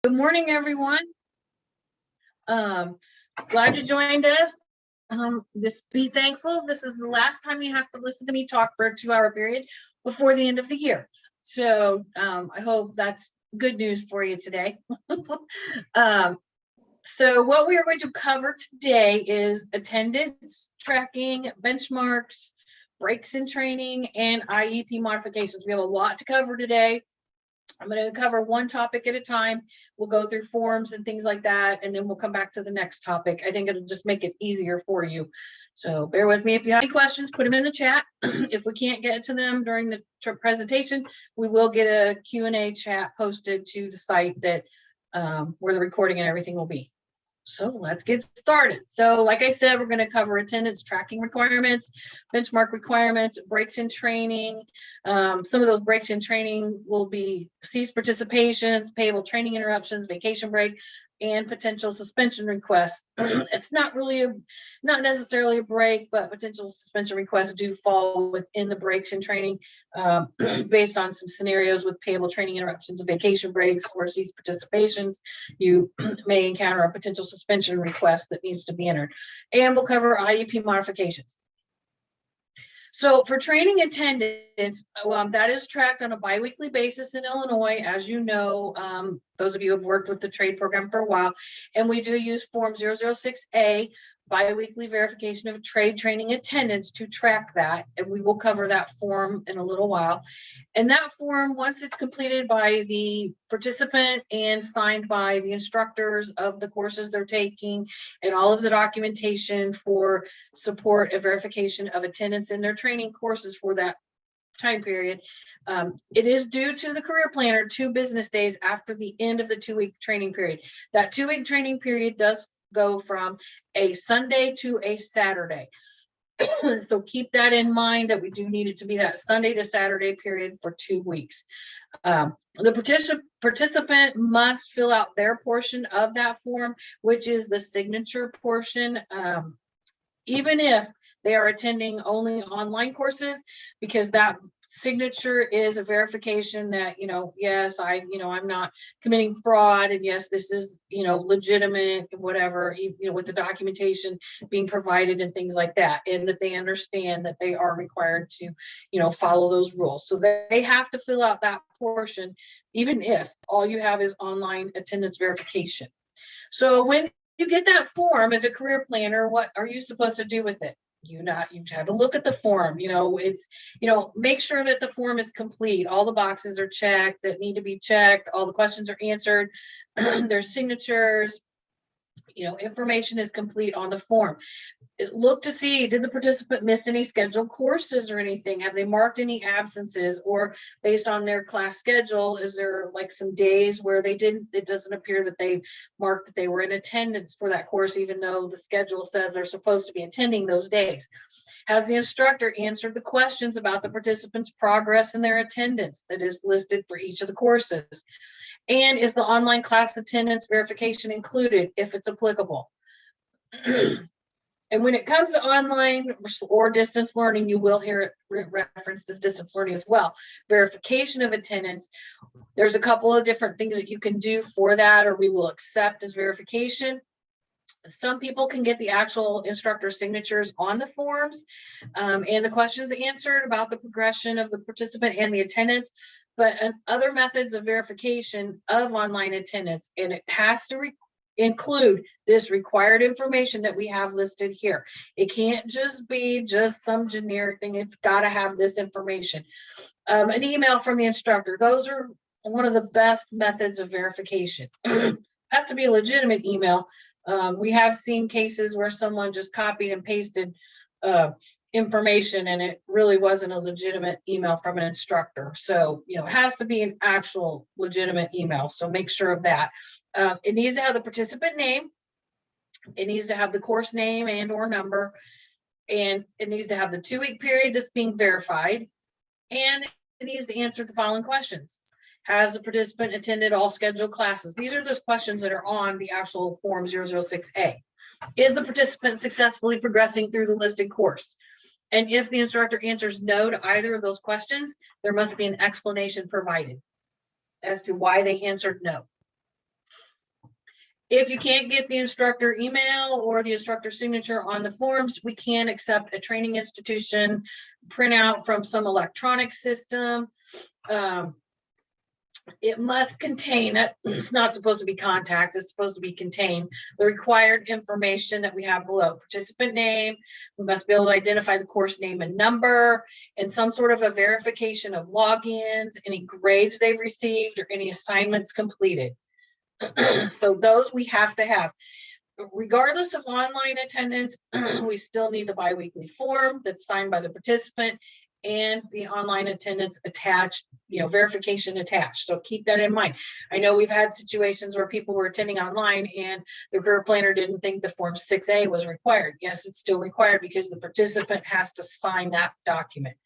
Good morning, everyone. Glad you joined us. Just be thankful. This is the last time you have to listen to me talk for a 2-hour period before the end of the year. So I hope that's good news for you today. So what we are going to cover today is attendance tracking, benchmarks, breaks in training, and IEP modifications. We have a lot to cover today. I'm going to cover one topic at a time. We'll go through forms and things like that, and then we'll come back to the next topic. I think it'll just make it easier for you. So bear with me. If you have any questions, put them in the chat. If we can't get to them during the presentation, we will get a Q&A chat posted to the site that where the recording and everything will be. So let's get started. So like I said, we're going to cover attendance tracking requirements, benchmark requirements, breaks in training. Some of those breaks in training will be ceased participations, payable training interruptions, vacation break, and potential suspension requests. It's not necessarily a break, but potential suspension requests do fall within the breaks in training based on some scenarios with payable training interruptions and vacation breaks or ceased participations. You may encounter a potential suspension request that needs to be entered. And we'll cover IEP modifications. So for training attendance, that is tracked on a biweekly basis in Illinois, as you know, those of you who have worked with the trade program for a while, and we do use Form 006A, biweekly verification of trade training attendance, to track that, and we will cover that form in a little while. And that form, once it's completed by the participant and signed by the instructors of the courses they're taking, and all of the documentation for support and verification of attendance in their training courses for that time period, it is due to the career planner 2 business days after the end of the 2-week training period. That 2-week training period does go from a Sunday to a Saturday. So keep that in mind, that we do need it to be that Sunday to Saturday period for 2 weeks. The participant must fill out their portion of that form, which is the signature portion, even if they are attending only online courses, because that signature is a verification that, yes, I'm not committing fraud, and yes, this is, legitimate, whatever, with the documentation being provided and things like that, and that they understand that they are required to, follow those rules. So they have to fill out that portion, even if all you have is online attendance verification. So when you get that form as a career planner, what are you supposed to do with it? You have to look at the form. Make sure that the form is complete. All the boxes are checked that need to be checked. All the questions are answered. There's signatures. Information is complete on the form. Look to see, did the participant miss any scheduled courses or anything? Have they marked any absences? Or based on their class schedule, is there like some days where they didn't? It doesn't appear that they marked that they were in attendance for that course, even though the schedule says they're supposed to be attending those days. Has the instructor answered the questions about the participant's progress in their attendance that is listed for each of the courses? And is the online class attendance verification included if it's applicable? And when it comes to online or distance learning, you will hear it referenced as distance learning as well. Verification of attendance, there's a couple of different things that you can do for that, or we will accept as verification. Some people can get the actual instructor signatures on the forms and the questions answered about the progression of the participant and the attendance, but other methods of verification of online attendance, and it has to include this required information that we have listed here. It can't just be some generic thing. It's got to have this information. An email from the instructor. Those are one of the best methods of verification. Has to be a legitimate email. We have seen cases where someone just copied and pasted information and it really wasn't a legitimate email from an instructor. So, it has to be an actual legitimate email. So make sure of that. It needs to have the participant name. It needs to have the course name and or number. And it needs to have the 2-week period that's being verified. And it needs to answer the following questions. Has the participant attended all scheduled classes? These are those questions that are on the actual Form 006A. Is the participant successfully progressing through the listed course? And if the instructor answers no to either of those questions, there must be an explanation provided as to why they answered no. If you can't get the instructor email or the instructor signature on the forms, we can accept a training institution printout from some electronic system. It must contain it. It's not supposed to be contact. It's supposed to be contained the required information that we have below. Participant name. We must be able to identify the course name and number, and some sort of a verification of logins, any grades they've received, or any assignments completed. So those we have to have. Regardless of online attendance, we still need the biweekly form that's signed by the participant and the online attendance attached, verification attached. So keep that in mind. I know we've had situations where people were attending online and the career planner didn't think the form 6A was required. Yes, it's still required because the participant has to sign that document.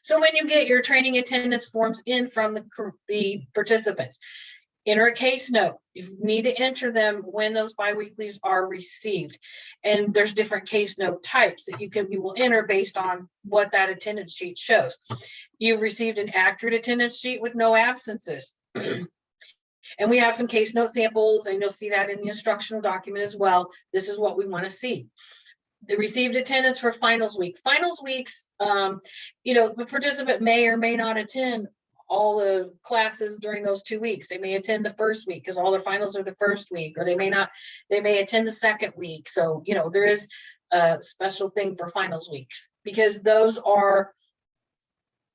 So when you get your training attendance forms in from the participants, enter a case note. You need to enter them when those biweeklies are received. And there's different case note types that you will enter based on what that attendance sheet shows. You've received an accurate attendance sheet with no absences. And we have some case note samples, and you'll see that in the instructional document as well. This is what we want to see. The received attendance for finals week. Finals weeks, the participant may or may not attend all the classes during those 2 weeks. They may attend the first week because all their finals are the first week, or they may attend the second week. So, there is a special thing for finals weeks because those are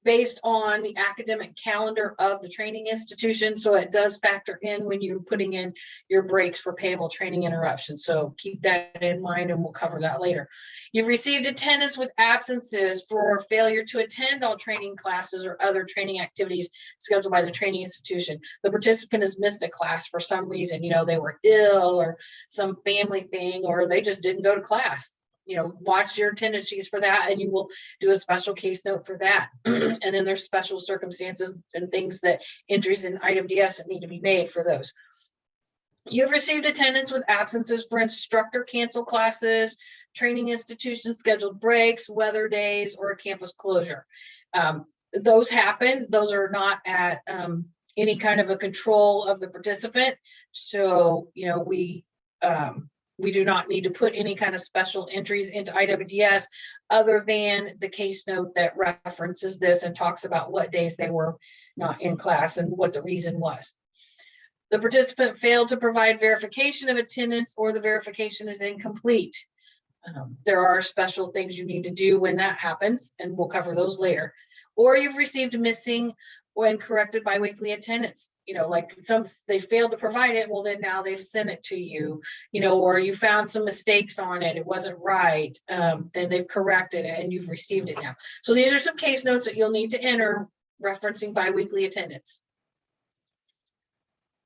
based on the academic calendar of the training institution. So it does factor in when you're putting in your breaks for payable training interruptions. So keep that in mind, and we'll cover that later. You've received attendance with absences for failure to attend all training classes or other training activities scheduled by the training institution. The participant has missed a class for some reason, they were ill or some family thing, or they just didn't go to class. Watch your attendance sheets for that, and you will do a special case note for that. And then there's special circumstances and things that entries in IWDS that need to be made for those. You've received attendance with absences for instructor canceled classes, training institution scheduled breaks, weather days, or a campus closure. Those happen. Those are not at any kind of a control of the participant. So, we do not need to put any kind of special entries into IWDS other than the case note that references this and talks about what days they were not in class and what the reason was. The participant failed to provide verification of attendance, or the verification is incomplete. There are special things you need to do when that happens, and we'll cover those later. Or you've received missing when corrected biweekly attendance. They failed to provide it. Well, then now they've sent it to you, or you found some mistakes on it. It wasn't right. Then they've corrected it and you've received it now. So these are some case notes that you'll need to enter referencing biweekly attendance.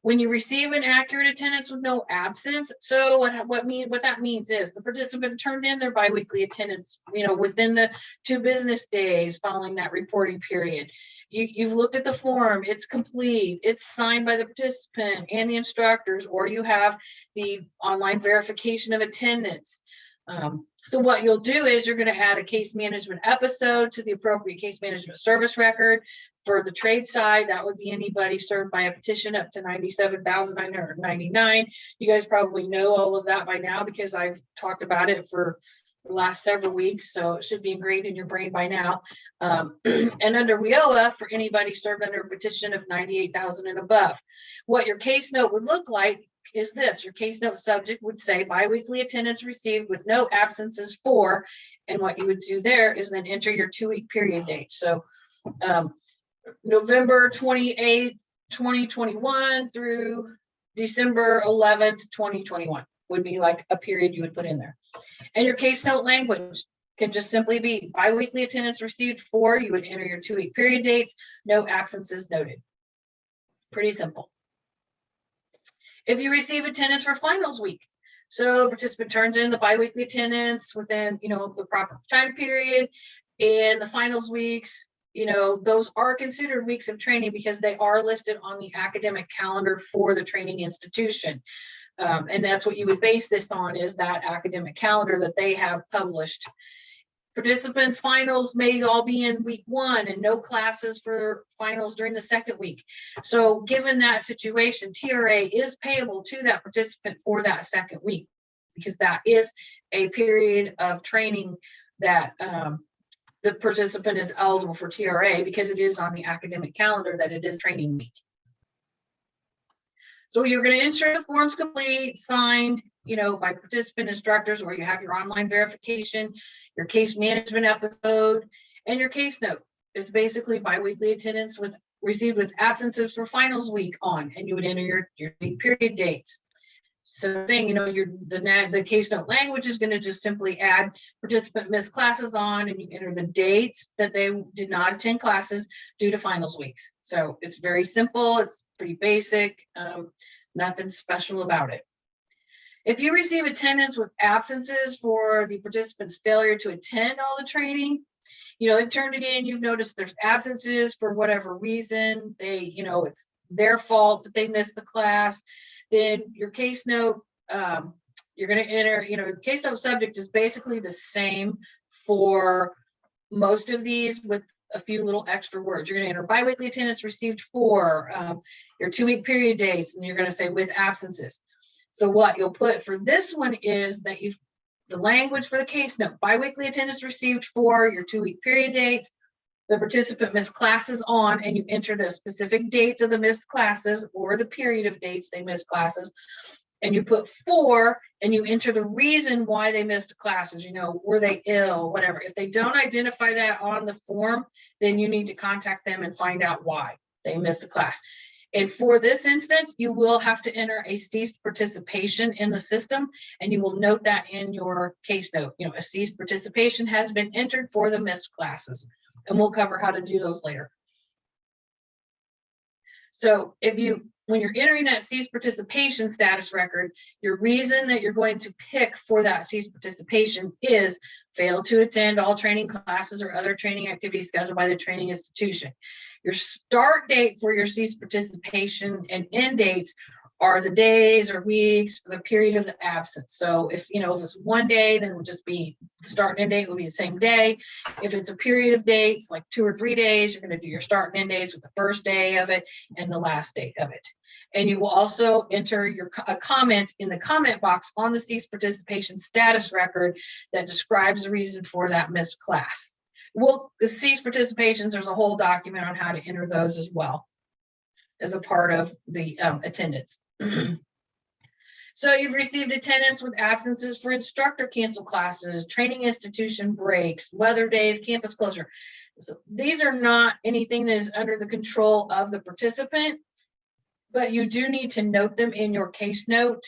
When you receive an accurate attendance with no absence, so what that means is the participant turned in their biweekly attendance, within the 2 business days following that reporting period. You've looked at the form, it's complete, it's signed by the participant and the instructors, or you have the online verification of attendance. So what you'll do is you're going to add a case management episode to the appropriate case management service record. For the trade side, that would be anybody served by a petition up to 97,999. You guys probably know all of that by now because I've talked about it for the last several weeks, so it should be ingrained in your brain by now. And under WIOA, for anybody served under a petition of 98,000 and above. What your case note would look like is this. Your case note subject would say biweekly attendance received with no absences for, and what you would do there is then enter your 2-week period date. So November 28th, 2021 through December 11th, 2021 would be like a period you would put in there. And your case note language can just simply be biweekly attendance received for, you would enter your 2-week period dates, no absences noted. Pretty simple. If you receive attendance for finals week, so participant turns in the biweekly attendance within, the proper time period, and the finals weeks, those are considered weeks of training because they are listed on the academic calendar for the training institution. And that's what you would base this on, is that academic calendar that they have published. Participants' finals may all be in week 1 and no classes for finals during the second week. So given that situation, TRA is payable to that participant for that second week, because that is a period of training that the participant is eligible for TRA, because it is on the academic calendar that it is training week. So you're going to ensure the form's complete, signed, by participant instructors, or you have your online verification, your case management episode, and your case note. It's basically biweekly attendance received with absences for finals week on, and you would enter your period dates. So the case note language is going to just simply add participant missed classes on, and you enter the dates that they did not attend classes due to finals weeks. So it's very simple. It's pretty basic. Nothing special about it. If you receive attendance with absences for the participant's failure to attend all the training, they've turned it in, you've noticed there's absences for whatever reason, it's their fault that they missed the class, then your case note, you're going to enter, case note subject is basically the same for most of these, with a few little extra words. You're going to enter biweekly attendance received for your 2-week period dates, and you're going to say with absences. So what you'll put for this one is that the language for the case note, biweekly attendance received for your 2-week period dates, the participant missed classes on, and you enter the specific dates of the missed classes or the period of dates they missed classes, and you put for, and you enter the reason why they missed classes, were they ill, whatever. If they don't identify that on the form, then you need to contact them and find out why they missed the class. And for this instance, you will have to enter a ceased participation in the system, and you will note that in your case note. A ceased participation has been entered for the missed classes, and we'll cover how to do those later. So when you're entering that ceased participation status record, your reason that you're going to pick for that ceased participation is failed to attend all training classes or other training activities scheduled by the training institution. Your start date for your ceased participation and end dates are the days or weeks for the period of the absence. So if it's one day, then it would just be the start and end date will be the same day. If it's a period of dates, like 2 or 3 days, you're going to do your start and end dates with the first day of it and the last date of it. And you will also enter a comment in the comment box on the ceased participation status record that describes the reason for that missed class. The ceased participations, there's a whole document on how to enter those as well as a part of the attendance. So you've received attendance with absences for instructor canceled classes, training institution breaks, weather days, campus closure. So these are not anything that is under the control of the participant, but you do need to note them in your case note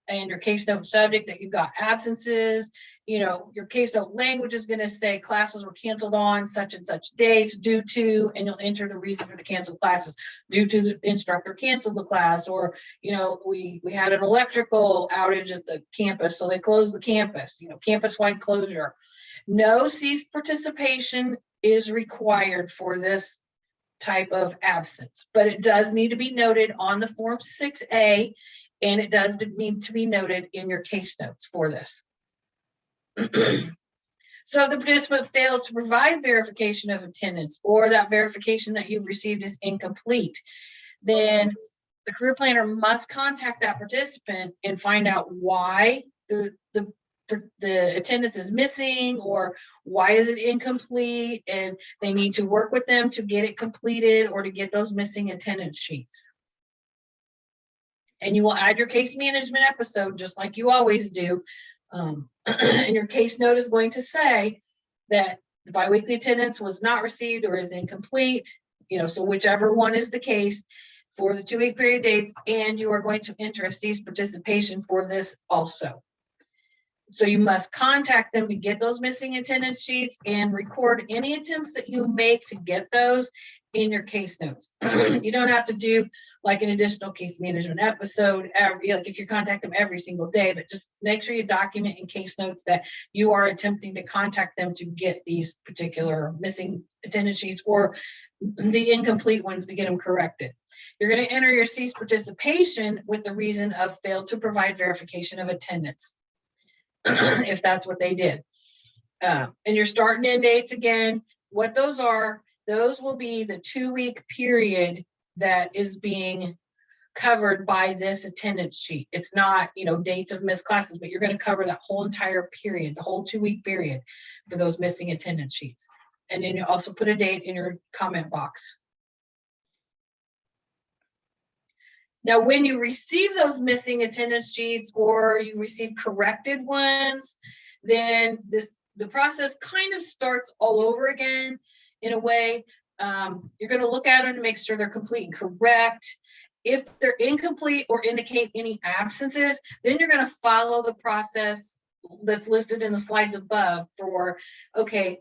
and your case note subject that you've got absences. Your case note language is going to say classes were canceled on such and such dates due to, and you'll enter the reason for the canceled classes, due to the instructor canceled the class, or, we had an electrical outage at the campus, so they closed the campus, campus-wide closure. No ceased participation is required for this type of absence, but it does need to be noted on the Form 6A, and it does need to be noted in your case notes for this. So if the participant fails to provide verification of attendance, or that verification that you've received is incomplete, then the career planner must contact that participant and find out why the attendance is missing, or why is it incomplete, and they need to work with them to get it completed or to get those missing attendance sheets. And you will add your case management episode just like you always do. And your case note is going to say that the biweekly attendance was not received or is incomplete, so whichever one is the case for the 2-week period dates, and you are going to enter a ceased participation for this also. So you must contact them to get those missing attendance sheets and record any attempts that you make to get those in your case notes. You don't have to do like an additional case management episode if you contact them every single day, but just make sure you document in case notes that you are attempting to contact them to get these particular missing attendance sheets or the incomplete ones to get them corrected. You're going to enter your ceased participation with the reason of failed to provide verification of attendance, if that's what they did. And your start and end dates again, what those are, those will be the 2-week period that is being covered by this attendance sheet. It's not, dates of missed classes, but you're going to cover that whole entire period, the whole 2-week period for those missing attendance sheets. And then you also put a date in your comment box. Now, when you receive those missing attendance sheets or you receive corrected ones, then the process kind of starts all over again in a way. You're going to look at them to make sure they're complete and correct. If they're incomplete or indicate any absences, then you're going to follow the process that's listed in the slides above for, okay,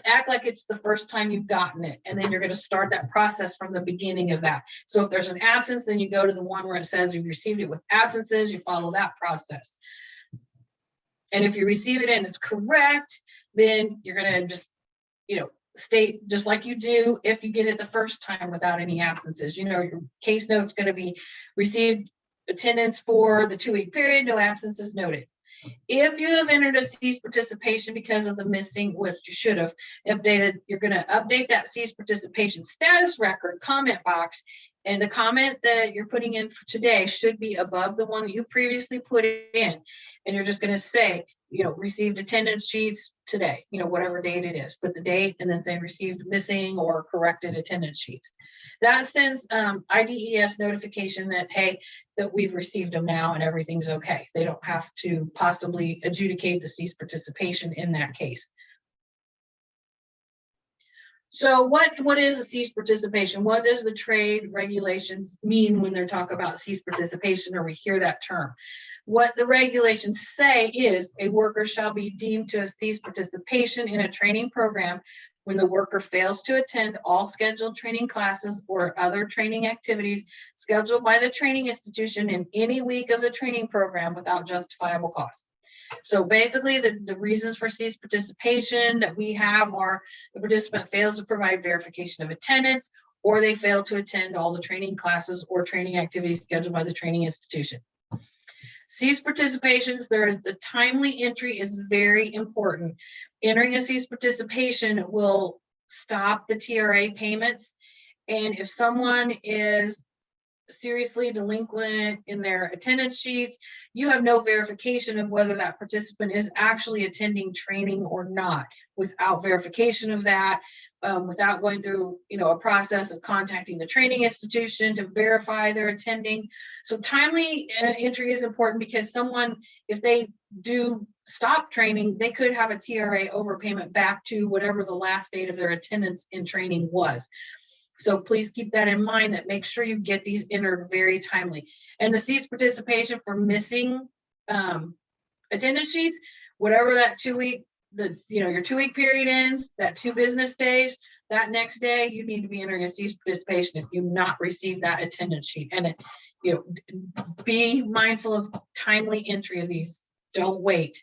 act like it's the first time you've gotten it. And then you're going to start that process from the beginning of that. So if there's an absence, then you go to the one where it says you've received it with absences, you follow that process. And if you receive it and it's correct, then you're going to just, state just like you do if you get it the first time without any absences. Your case note's going to be received attendance for the 2-week period, no absences noted. If you have entered a ceased participation because of the missing, which you should have updated, you're going to update that ceased participation status record comment box, and the comment that you're putting in for today should be above the one that you previously put in. And you're just going to say, received attendance sheets today, whatever date it is, put the date and then say received missing or corrected attendance sheets. That sends IWDS notification that, hey, that we've received them now and everything's okay. They don't have to possibly adjudicate the ceased participation in that case. So what is a ceased participation? What does the trade regulations mean when they're talking about ceased participation, or we hear that term? What the regulations say is a worker shall be deemed to have ceased participation in a training program when the worker fails to attend all scheduled training classes or other training activities scheduled by the training institution in any week of the training program without justifiable cause. So basically the reasons for ceased participation that we have are the participant fails to provide verification of attendance, or they fail to attend all the training classes or training activities scheduled by the training institution. Ceased participations, the timely entry is very important. Entering a ceased participation will stop the TRA payments. And if someone is seriously delinquent in their attendance sheets, you have no verification of whether that participant is actually attending training or not. Without verification of that, without going through a process of contacting the training institution to verify they're attending. So timely entry is important, because someone, if they do stop training, they could have a TRA overpayment back to whatever the last date of their attendance in training was. So please keep that in mind, that make sure you get these entered very timely. And the ceased participation for missing attendance sheets, whatever that 2-week, your 2-week period ends, that 2 business days, that next day, you need to be entering a ceased participation if you've not received that attendance sheet. And be mindful of timely entry of these. Don't wait.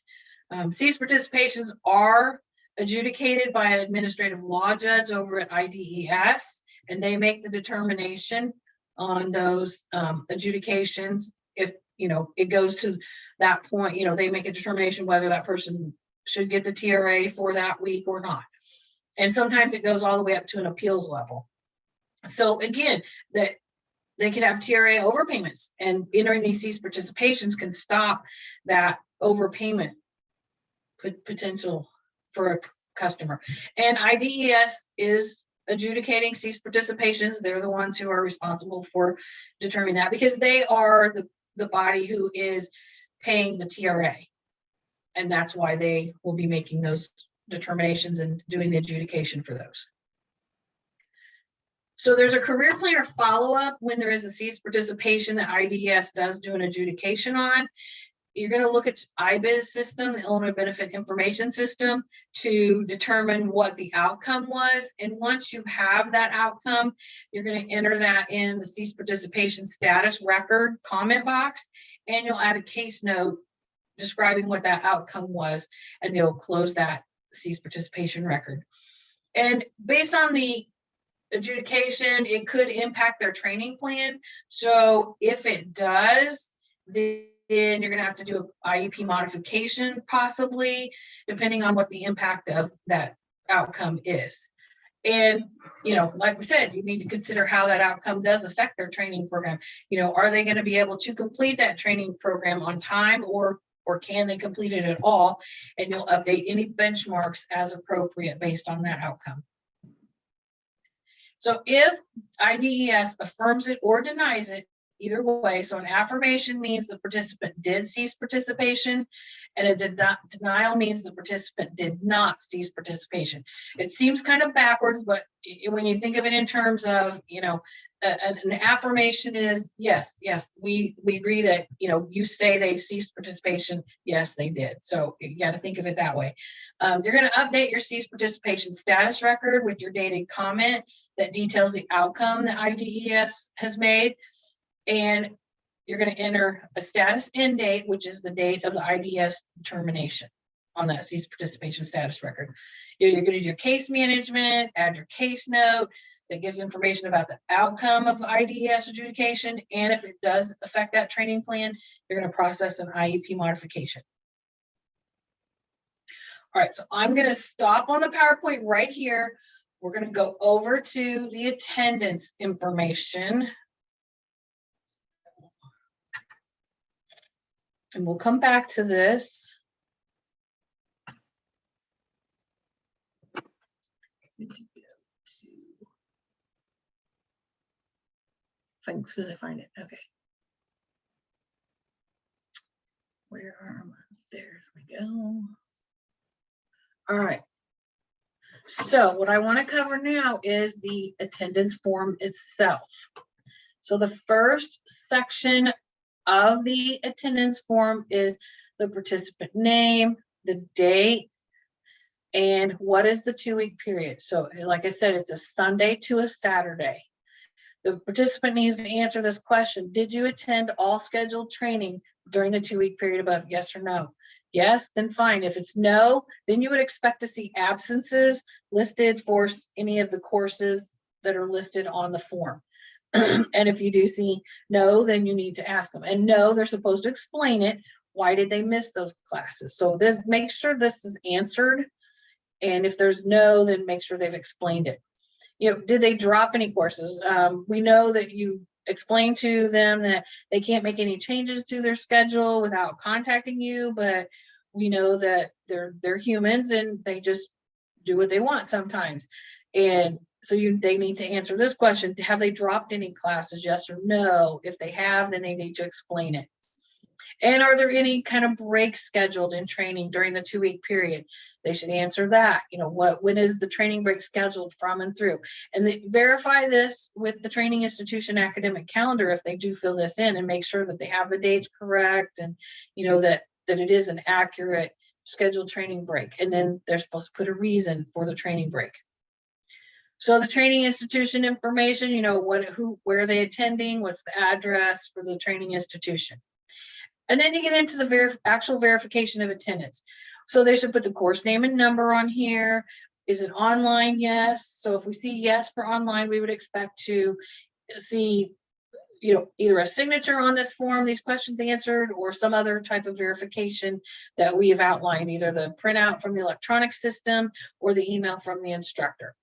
Ceased participations are adjudicated by an administrative law judge over at IWDS. And they make the determination on those adjudications. If it goes to that point, they make a determination whether that person should get the TRA for that week or not. And sometimes it goes all the way up to an appeals level. So again, that they could have TRA overpayments, and entering these ceased participations can stop that overpayment potential for a customer. And IWDS is adjudicating ceased participations. They're the ones who are responsible for determining that, because they are the body who is paying the TRA. And that's why they will be making those determinations and doing the adjudication for those. So there's a career plan or follow-up when there is a ceased participation that IWDS does do an adjudication on. You're going to look at IBIS system, the Illinois Benefit Information System, to determine what the outcome was. And once you have that outcome, you're going to enter that in the ceased participation status record comment box, and you'll add a case note describing what that outcome was, and you'll close that ceased participation record. And based on the adjudication, it could impact their training plan. So if it does, then you're going to have to do an IEP modification, possibly, depending on what the impact of that outcome is. And, you know, like we said, you need to consider how that outcome does affect their training program. You know, are they going to be able to complete that training program on time, or can they complete it at all? And you'll update any benchmarks as appropriate based on that outcome. So if IDES affirms it or denies it, either way, so an affirmation means the participant did cease participation, and a denial means the participant did not cease participation. It seems kind of backwards, but when you think of it in terms of, you know, an affirmation is, yes, we agree that, you know, you say they ceased participation. Yes, they did. So you got to think of it that way. You're going to update your cease participation status record with your dated comment that details the outcome that IDES has made. And you're going to enter a status end date, which is the date of the IDS determination on that cease participation status record. You're going to do your case management, add your case note that gives information about the outcome of the IDS adjudication. And if it does affect that training plan, you're going to process an IEP modification. All right, so I'm going to stop on the PowerPoint right here. We're going to go over to the attendance information. And we'll come back to this. As soon as I find it, okay. Where are my, there we go. All right. So what I want to cover now is the attendance form itself. So the first section of the attendance form is the participant name, the date, and what is the 2-week period. So like I said, it's a Sunday to a Saturday. The participant needs to answer this question. Did you attend all scheduled training during the 2-week period above? Yes or no? Yes, then fine. If it's no, then you would expect to see absences listed for any of the courses that are listed on the form. And if you do see no, then you need to ask them. And no, they're supposed to explain it. Why did they miss those classes? So this, make sure this is answered. And if there's no, then make sure they've explained it. You know, did they drop any courses? We know that you explained to them that they can't make any changes to their schedule without contacting you, but we know that they're humans and they just do what they want sometimes. And so they need to answer this question. Have they dropped any classes? Yes or no? If they have, then they need to explain it. And are there any kind of breaks scheduled in training during the 2-week period? They should answer that. You know, when is the training break scheduled from and through? And they verify this with the training institution academic calendar if they do fill this in, and make sure that they have the dates correct, and you know that it is an accurate scheduled training break. And then they're supposed to put a reason for the training break. So the training institution information, you know, where are they attending? What's the address for the training institution? And then you get into the actual verification of attendance. So they should put the course name and number on here. Is it online? Yes. So if we see yes for online, we would expect to see, you know, either a signature on this form, these questions answered, or some other type of verification that we have outlined, either the printout from the electronic system or the email from the instructor.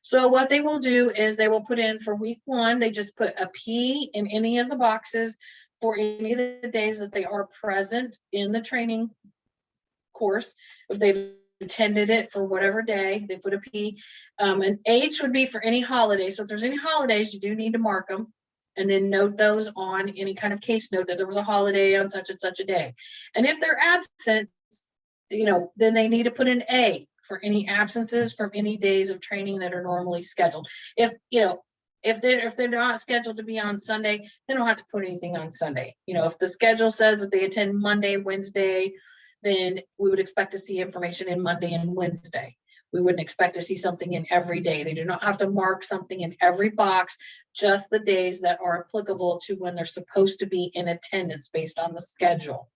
So what they will do is they will put in for week 1, they just put a P in any of the boxes for any of the days that they are present in the training course. If they've attended it for whatever day, they put a P. And H would be for any holiday. So if there's any holidays, you do need to mark them and then note those on any kind of case note that there was a holiday on such and such a day. And if they're absent, you know, then they need to put an A for any absences from any days of training that are normally scheduled. If, you know, if they're not scheduled to be on Sunday, they don't have to put anything on Sunday. You know, if the schedule says that they attend Monday, Wednesday, then we would expect to see information in Monday and Wednesday. We wouldn't expect to see something in every day. They do not have to mark something in every box, just the days that are applicable to when they're supposed to be in attendance based on the schedule.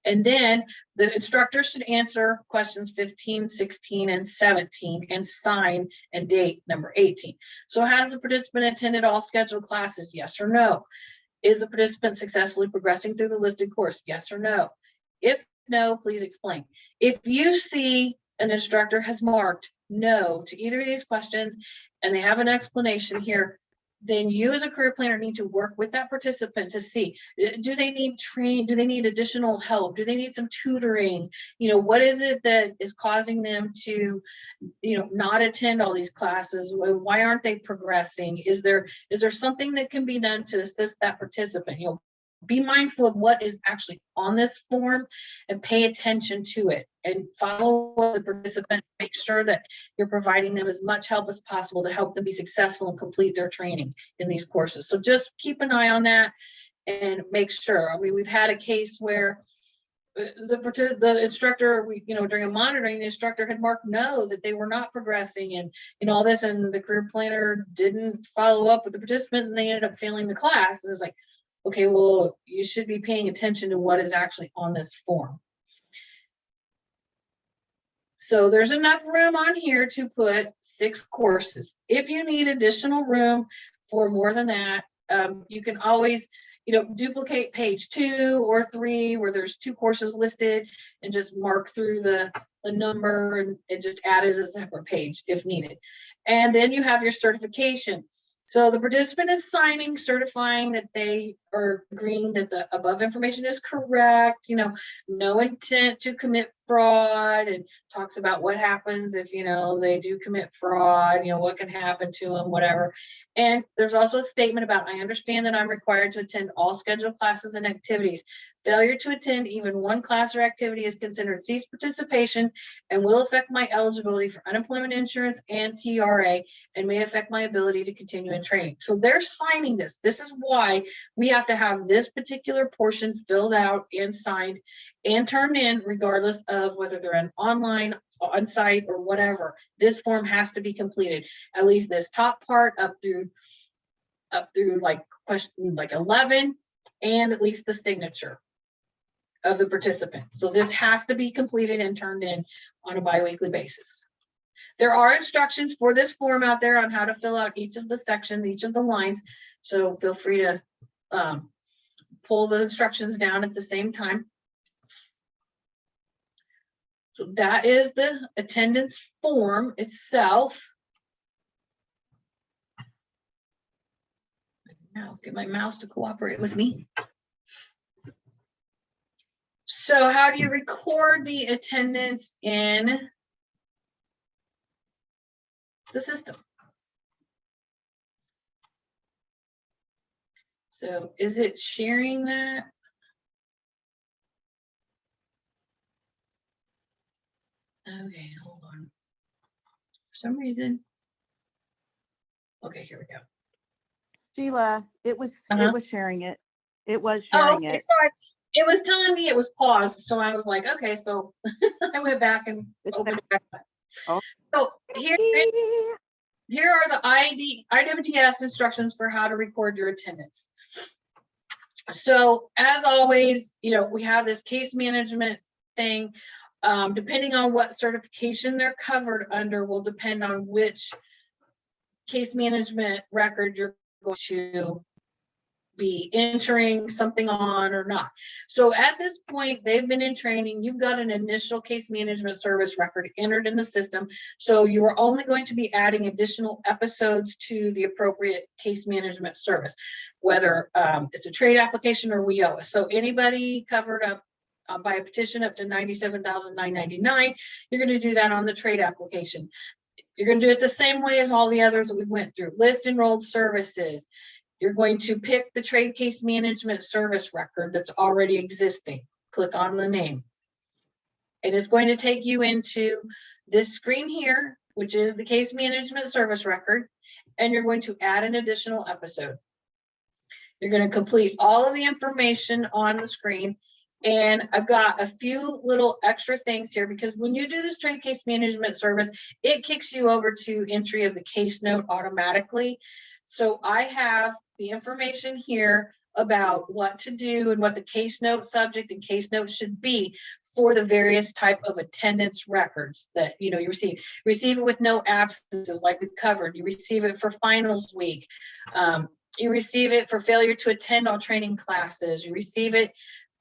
And then the instructor should answer questions 15, 16, and 17 and sign and date number 18. So has the participant attended all scheduled classes? Yes or no? Is the participant successfully progressing through the listed course? Yes or no? If no, please explain. If you see an instructor has marked no to either of these questions and they have an explanation here, then you as a career planner need to work with that participant to see, do they need training? Do they need additional help? Do they need some tutoring? What is it that is causing them to, not attend all these classes? Why aren't they progressing? Is there something that can be done to assist that participant? Be mindful of what is actually on this form and pay attention to it and follow the participant. Make sure that you're providing them as much help as possible to help them be successful and complete their training in these courses. So just keep an eye on that and make sure. I mean, we've had a case where the instructor, during a monitoring, the instructor had marked no, that they were not progressing and all this, and the career planner didn't follow up with the participant and they ended up failing the class. And it's like, okay, well, you should be paying attention to what is actually on this form. So there's enough room on here to put 6 courses. If you need additional room for more than that, you can always, duplicate page 2 or 3 where there's 2 courses listed and just mark through the number and just add it as a separate page if needed. And then you have your certification. So the participant is certifying that they are agreeing that the above information is correct, no intent to commit fraud, and talks about what happens if, they do commit fraud, what can happen to them, whatever. And there's also a statement about, I understand that I'm required to attend all scheduled classes and activities. Failure to attend even one class or activity is considered ceased participation and will affect my eligibility for unemployment insurance and TRA and may affect my ability to continue in training. So they're signing this. This is why we have to have this particular portion filled out and signed and turned in, regardless of whether they're an online, on-site, or whatever. This form has to be completed. At least this top part up through like question 11, and at least the signature of the participant. So this has to be completed and turned in on a biweekly basis. There are instructions for this form out there on how to fill out each of the sections, each of the lines. So feel free to pull the instructions down at the same time. So that is the attendance form itself. Get my mouse to cooperate with me. So how do you record the attendance in the system? So is it sharing that? Okay, hold on. For some reason. Okay, here we go. Sheila, it was sharing it. It was Oh, sharing it. sorry. It was telling me it was paused, so I was like, okay, so I went back and opened it back up. Oh. So here are the IWDS instructions for how to record your attendance. So as always, we have this case management thing. Depending on what certification they're covered under will depend on which case management record you're going to be entering something on or not. So at this point, they've been in training. You've got an initial case management service record entered in the system. So you are only going to be adding additional episodes to the appropriate case management service, whether it's a trade application or WIOA. So anybody covered up by a petition up to $97,999, you're going to do that on the trade application. You're going to do it the same way as all the others that we went through. List enrolled services. You're going to pick the trade case management service record that's already existing. Click on the name. And it's going to take you into this screen here, which is the case management service record. And you're going to add an additional episode. You're going to complete all of the information on the screen. And I've got a few little extra things here because when you do this trade case management service, it kicks you over to entry of the case note automatically. So I have the information here about what to do and what the case note subject and case note should be for the various type of attendance records that you receive. Receive it with no absences like we covered. You receive it for finals week. You receive it for failure to attend all training classes. You receive it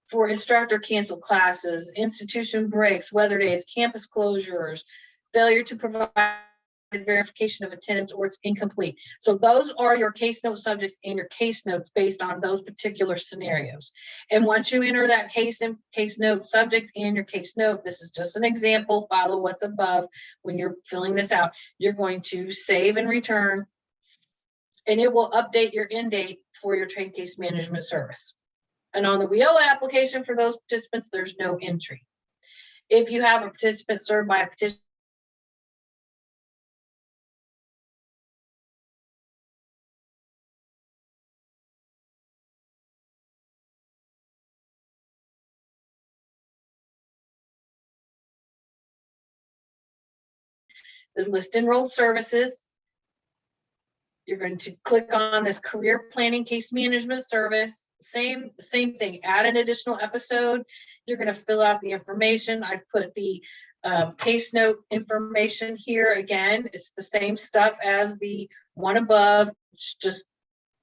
for instructor canceled classes, institution breaks, weather days, campus closures, failure to provide verification of attendance, or it's incomplete. So those are your case note subjects and your case notes based on those particular scenarios. And once you enter that case note subject and your case note, this is just an example, follow what's above when you're filling this out. You're going to save and return, and it will update your end date for your train case management service. And on the WIOA application for those participants, there's no entry. If you have a participant served by a petition, the list enrolled services, you're going to click on this career planning case management service. Same thing, add an additional episode. You're going to fill out the information. I've put the case note information here. Again, it's the same stuff as the one above. It's just,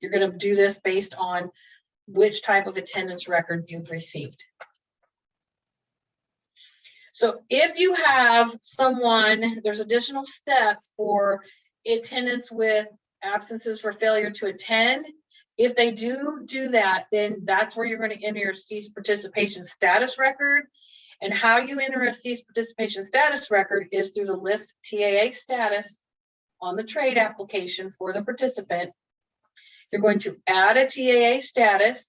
you're going to do this based on which type of attendance record you've received. So if you have someone, there's additional steps for attendance with absences for failure to attend. If they do that, then that's where you're going to enter your cease participation status record. And how you enter a cease participation status record is through the list TAA status on the trade application for the participant. You're going to add a TAA status.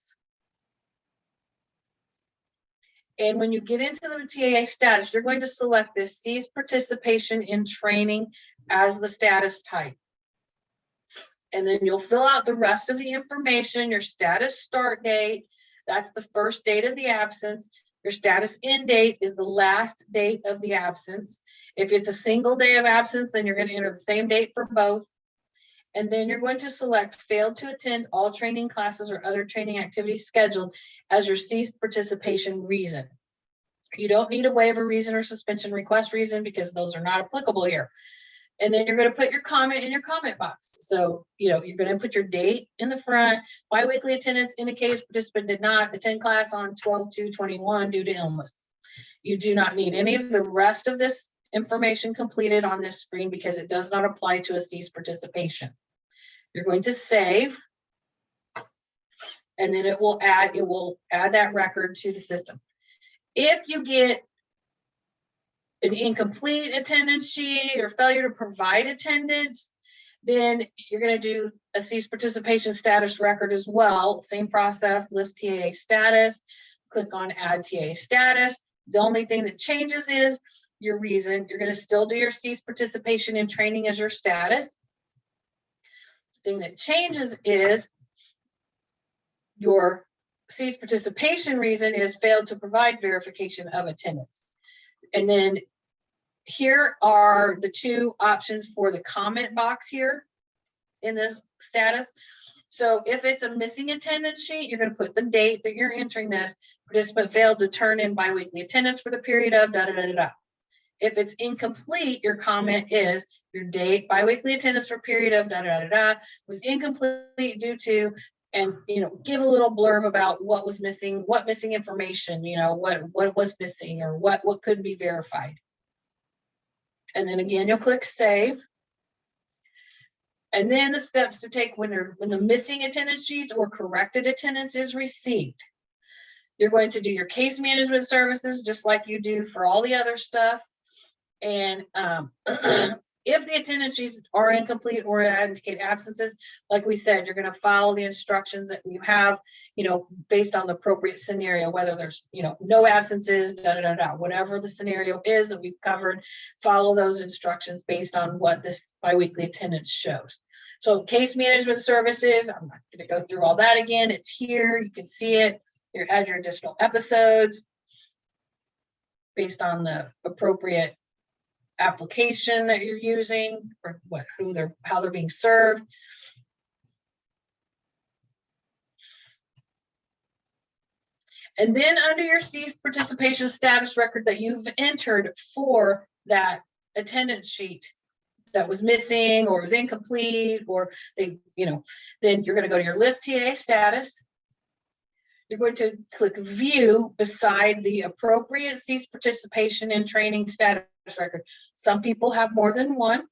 And when you get into the TAA status, you're going to select this cease participation in training as the status type. And then you'll fill out the rest of the information, your status start date, that's the first date of the absence. Your status end date is the last date of the absence. If it's a single day of absence, then you're going to enter the same date for both. And then you're going to select failed to attend all training classes or other training activities scheduled as your ceased participation reason. You don't need a waiver reason or suspension request reason because those are not applicable here. And then you're going to put your comment in your comment box. So, you're going to put your date in the front. Biweekly attendance indicates participant did not attend class on 12/2/21 due to illness. You do not need any of the rest of this information completed on this screen because it does not apply to a ceased participation. You're going to save, and then it will add that record to the system. If you get an incomplete attendance sheet or failure to provide attendance, then you're going to do a cease participation status record as well. Same process, list TAA status, click on add TAA status. The only thing that changes is your reason. You're going to still do your cease participation in training as your status. The thing that changes is your cease participation reason is failed to provide verification of attendance. And then here are the two options for the comment box here in this status. So if it's a missing attendance sheet, you're going to put the date that you're entering this. Participant failed to turn in biweekly attendance for the period of da da da da da. If it's incomplete, your comment is your date biweekly attendance for period of da da da da was incomplete due to, and give a little blurb about what was missing, what missing information, what was missing, or what could be verified. And then again, you'll click save. And then the steps to take when the missing attendance sheets or corrected attendance is received. You're going to do your case management services just like you do for all the other stuff. And if the attendance sheets are incomplete or indicate absences, like we said, you're going to follow the instructions that you have, based on the appropriate scenario, whether there's, no absences, whatever the scenario is that we've covered, follow those instructions based on what this biweekly attendance shows. So case management services, I'm not going to go through all that again. It's here. You can see it. You add your additional episodes based on the appropriate application that you're using, or how they're being served. And then under your ceased participation status record that you've entered for that attendance sheet, that was missing or was incomplete, or they, then you're going to go to your list TA status. You're going to click view beside the appropriate cease participation in training status record. Some people have more than one.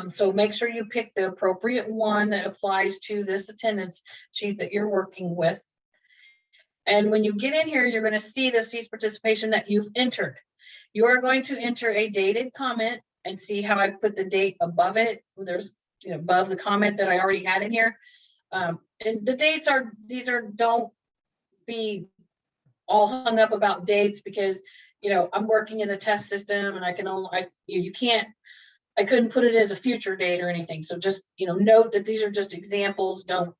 So make sure you pick the appropriate one that applies to this attendance sheet that you're working with. And when you get in here, you're going to see the cease participation that you've entered. You are going to enter a dated comment and see how I put the date above it. There's, above the comment that I already had in here. And the dates are, don't be all hung up about dates, because, I'm working in the test system and I can only, I couldn't put it as a future date or anything. So just, note that these are just examples. Don't,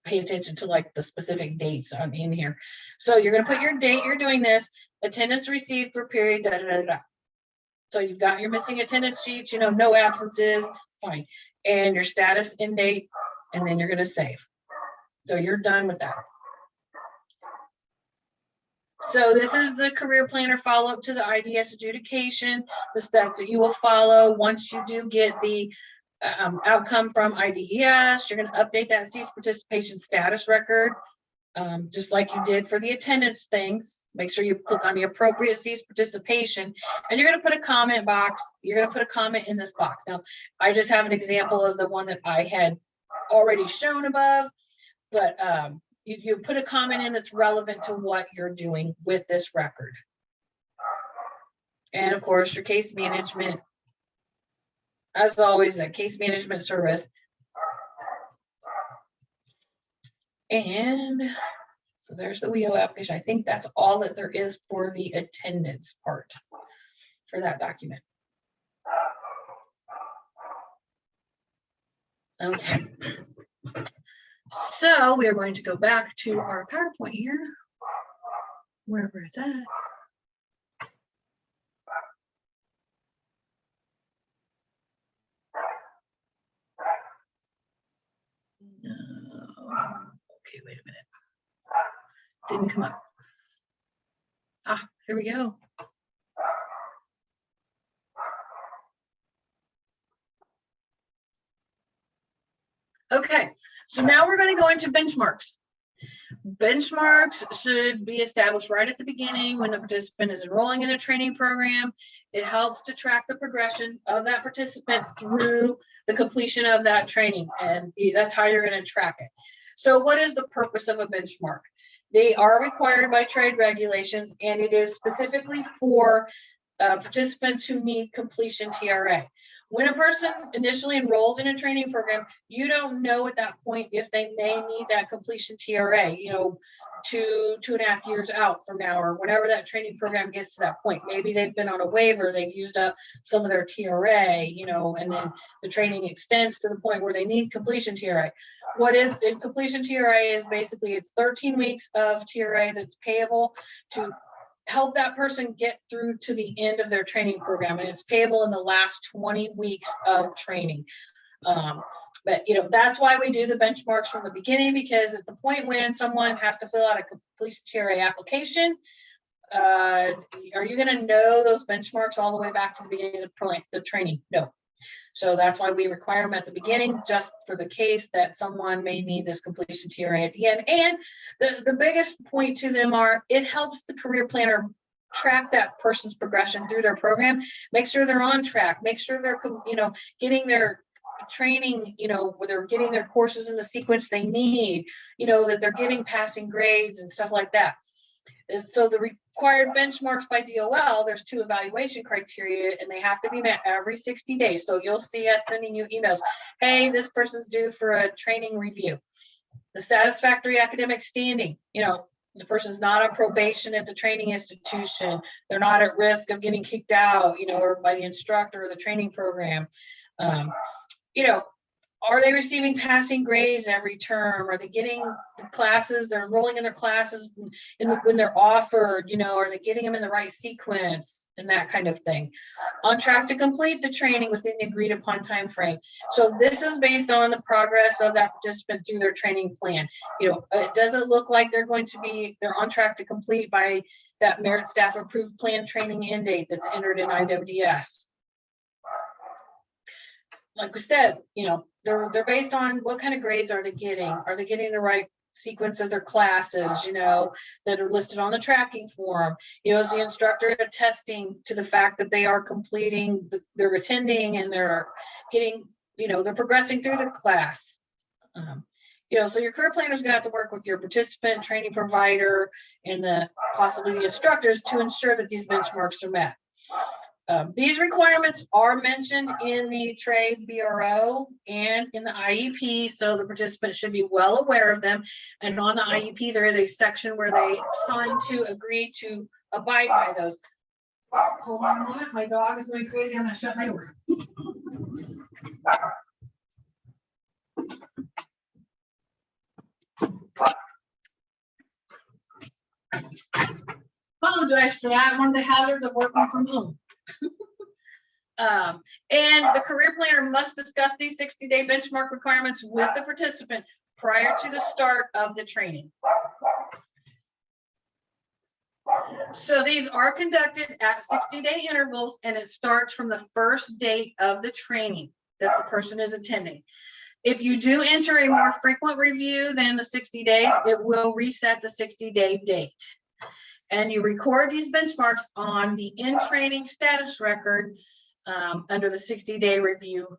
pay attention to like the specific dates on in here. So you're going to put your date you're doing this, attendance received for period, da, da, da, da. So you've got your missing attendance sheets, no absences, fine. And your status end date, and then you're going to save. So you're done with that. So this is the career planner follow-up to the IDS adjudication, the steps that you will follow once you do get the outcome from IWDS. You're going to update that cease participation status record, just like you did for the attendance things. Make sure you click on the appropriate cease participation, and you're going to put a comment box. You're going to put a comment in this box. Now, I just have an example of the one that I had already shown above, but you put a comment in that's relevant to what you're doing with this record. And of course, your case management, as always, a case management service. And so there's the WEO application. I think that's all that there is for the attendance part for that document. Okay. So we are going to go back to our PowerPoint here, wherever it's at. Okay, wait a minute. Didn't come up. Ah, here we go. Okay, so now we're going to go into benchmarks. Benchmarks should be established right at the beginning when the participant is enrolling in a training program. It helps to track the progression of that participant through the completion of that training, and that's how you're going to track it. So what is the purpose of a benchmark? They are required by trade regulations, and it is specifically for participants who need completion TRA. When a person initially enrolls in a training program, you don't know at that point if they may need that completion TRA, 2.5 years out from now, or whenever that training program gets to that point. Maybe they've been on a waiver, they've used up some of their TRA, and then the training extends to the point where they need completion TRA. What is the completion TRA is basically it's 13 weeks of TRA that's payable to help that person get through to the end of their training program, and it's payable in the last 20 weeks of training. But that's why we do the benchmarks from the beginning, because at the point when someone has to fill out a completion TRA application, are you going to know those benchmarks all the way back to the beginning of the training? No. So that's why we require them at the beginning, just for the case that someone may need this completion TRA at the end. And the biggest point to them it helps the career planner track that person's progression through their program, make sure they're on track, make sure they're, getting their training, where they're getting their courses in the sequence they need, that they're getting passing grades and stuff like that. So the required benchmarks by DOL, there's 2 evaluation criteria, and they have to be met every 60 days. So you'll see us sending you emails. Hey, this person's due for a training review. The satisfactory academic standing, the person's not on probation at the training institution. They're not at risk of getting kicked out, or by the instructor or the training program. Are they receiving passing grades every term? Are they getting the classes? They're enrolling in their classes when they're offered, are they getting them in the right sequence and that kind of thing? On track to complete the training within the agreed upon time frame. So this is based on the progress of that participant through their training plan. It doesn't look like they're on track to complete by that merit staff approved plan training end date that's entered in IWDS. like we said, you know, they're based on what kind of grades are they getting? Are they getting the right sequence of their classes, you know, that are listed on the tracking form? You know, is the instructor attesting to the fact that they are completing, they're attending and they're getting, you know, they're progressing through the class. You know, so your career planner is going to have to work with your participant, training provider, and possibly the instructors to ensure that these benchmarks are met. These requirements are mentioned in the trade BRO and in the IEP, so the participant should be well aware of them. And on the IEP, there is a section where they sign to agree to abide by those. Hold on a minute, my dog is going crazy. I'm going to shut my door. Apologize for that. One of the hazards of working from home. And the career planner must discuss these 60-day benchmark requirements with the participant prior to the start of the training. So these are conducted at 60-day intervals, and it starts from the first date of the training that the person is attending. If you do enter a more frequent review than the 60 days, it will reset the 60-day date. And you record these benchmarks on the in-training status record under the 60-day review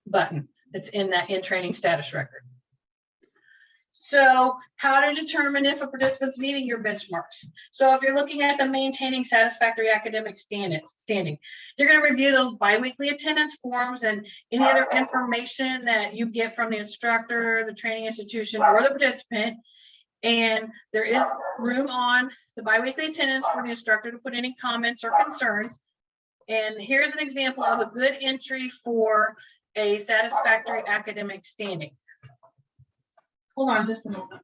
button that's in that in-training status record. So how to determine if a participant's meeting your benchmarks? So if you're looking at the maintaining satisfactory academic standing, you're going to review those biweekly attendance forms and any other information that you get from the instructor, the training institution, or the participant. And there is room on the biweekly attendance for the instructor to put any comments or concerns. And here's an example of a good entry for a satisfactory academic standing. Hold on just a moment.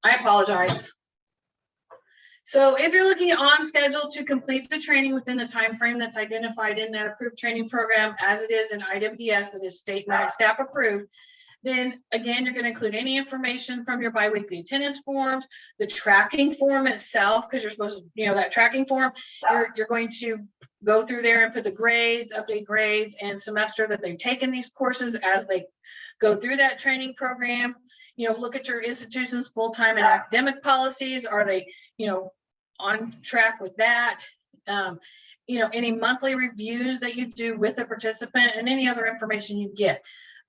I apologize. So if you're looking on schedule to complete the training within the time frame that's identified in that approved training program, as it is in IWDS, that is state staff approved, then again, you're going to include any information from your biweekly attendance forms, the tracking form itself, because you're supposed to, you know, that tracking form, you're going to go through there and put the grades, update grades, and semester that they've taken these courses as they go through that training program. You know, look at your institution's full-time and academic policies. Are they, you know, on track with that? You know, any monthly reviews that you do with the participant and any other information you get.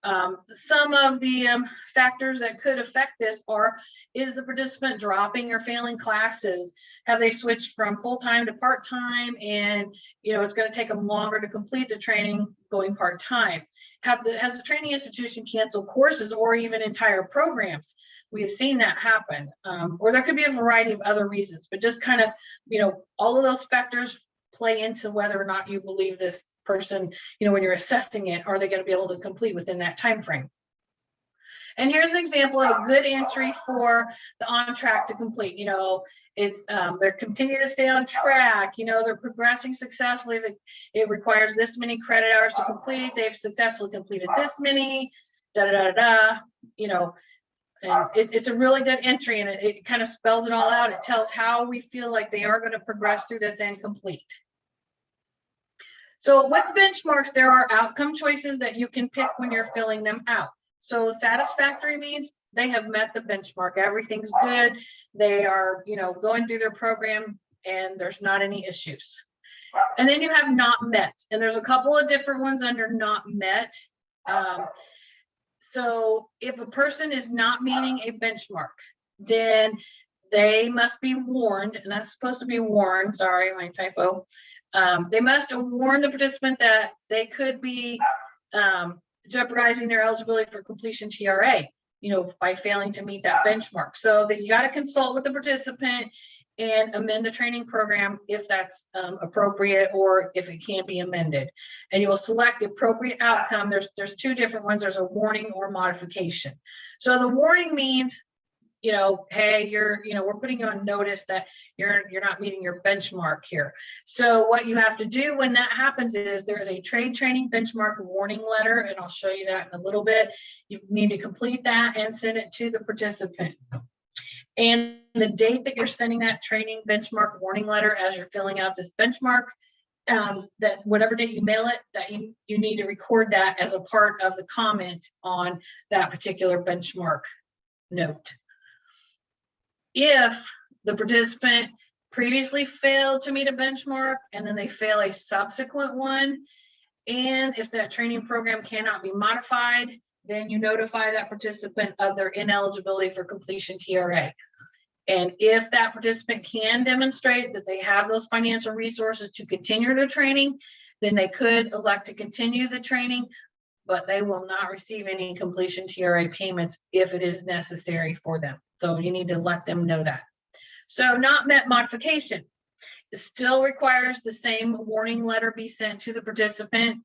Some of the factors that could affect this are, is the participant dropping or failing classes? Have they switched from full-time to part-time? And, you know, it's going to take them longer to complete the training going part-time. Has the training institution canceled courses or even entire programs? We have seen that happen. Or there could be a variety of other reasons, but just kind of, you know, all of those factors play into whether or not you believe this person, you know, when you're assessing it, are they going to be able to complete within that time frame? And here's an example of a good entry for the on track to complete. You know, it's they're continuing to stay on track. You know, they're progressing successfully. It requires this many credit hours to complete. They've successfully completed this many. Da da da da. You know, and it's a really good entry, and it kind of spells it all out. It tells how we feel like they are going to progress through this and complete. So with benchmarks, there are outcome choices that you can pick when you're filling them out. So satisfactory means they have met the benchmark. Everything's good. They are, you know, going through their program and there's not any issues. And then you have not met. And there's a couple of different ones under not met. So if a person is not meeting a benchmark, then they must be warned, and that's supposed to be warned. Sorry, my typo. They must warn the participant that they could be jeopardizing their eligibility for completion TRA, you know, by failing to meet that benchmark. So that you got to consult with the participant and amend the training program if that's appropriate, or if it can't be amended. And you will select the appropriate outcome. There's two different ones. There's a warning or modification. So the warning means, you know, hey, we're putting you on notice that you're not meeting your benchmark here. So what you have to do when that happens is there's a trade training benchmark warning letter, and I'll show you that in a little bit. You need to complete that and send it to the participant. And the date that you're sending that training benchmark warning letter as you're filling out this benchmark, that whatever date you mail it, that you need to record that as a part of the comment on that particular benchmark note. If the participant previously failed to meet a benchmark and then they fail a subsequent one, and if that training program cannot be modified, then you notify that participant of their ineligibility for completion TRA. And if that participant can demonstrate that they have those financial resources to continue their training, then they could elect to continue the training, but they will not receive any completion TRA payments if it is necessary for them. So you need to let them know that. So not met modification. It still requires the same warning letter be sent to the participant,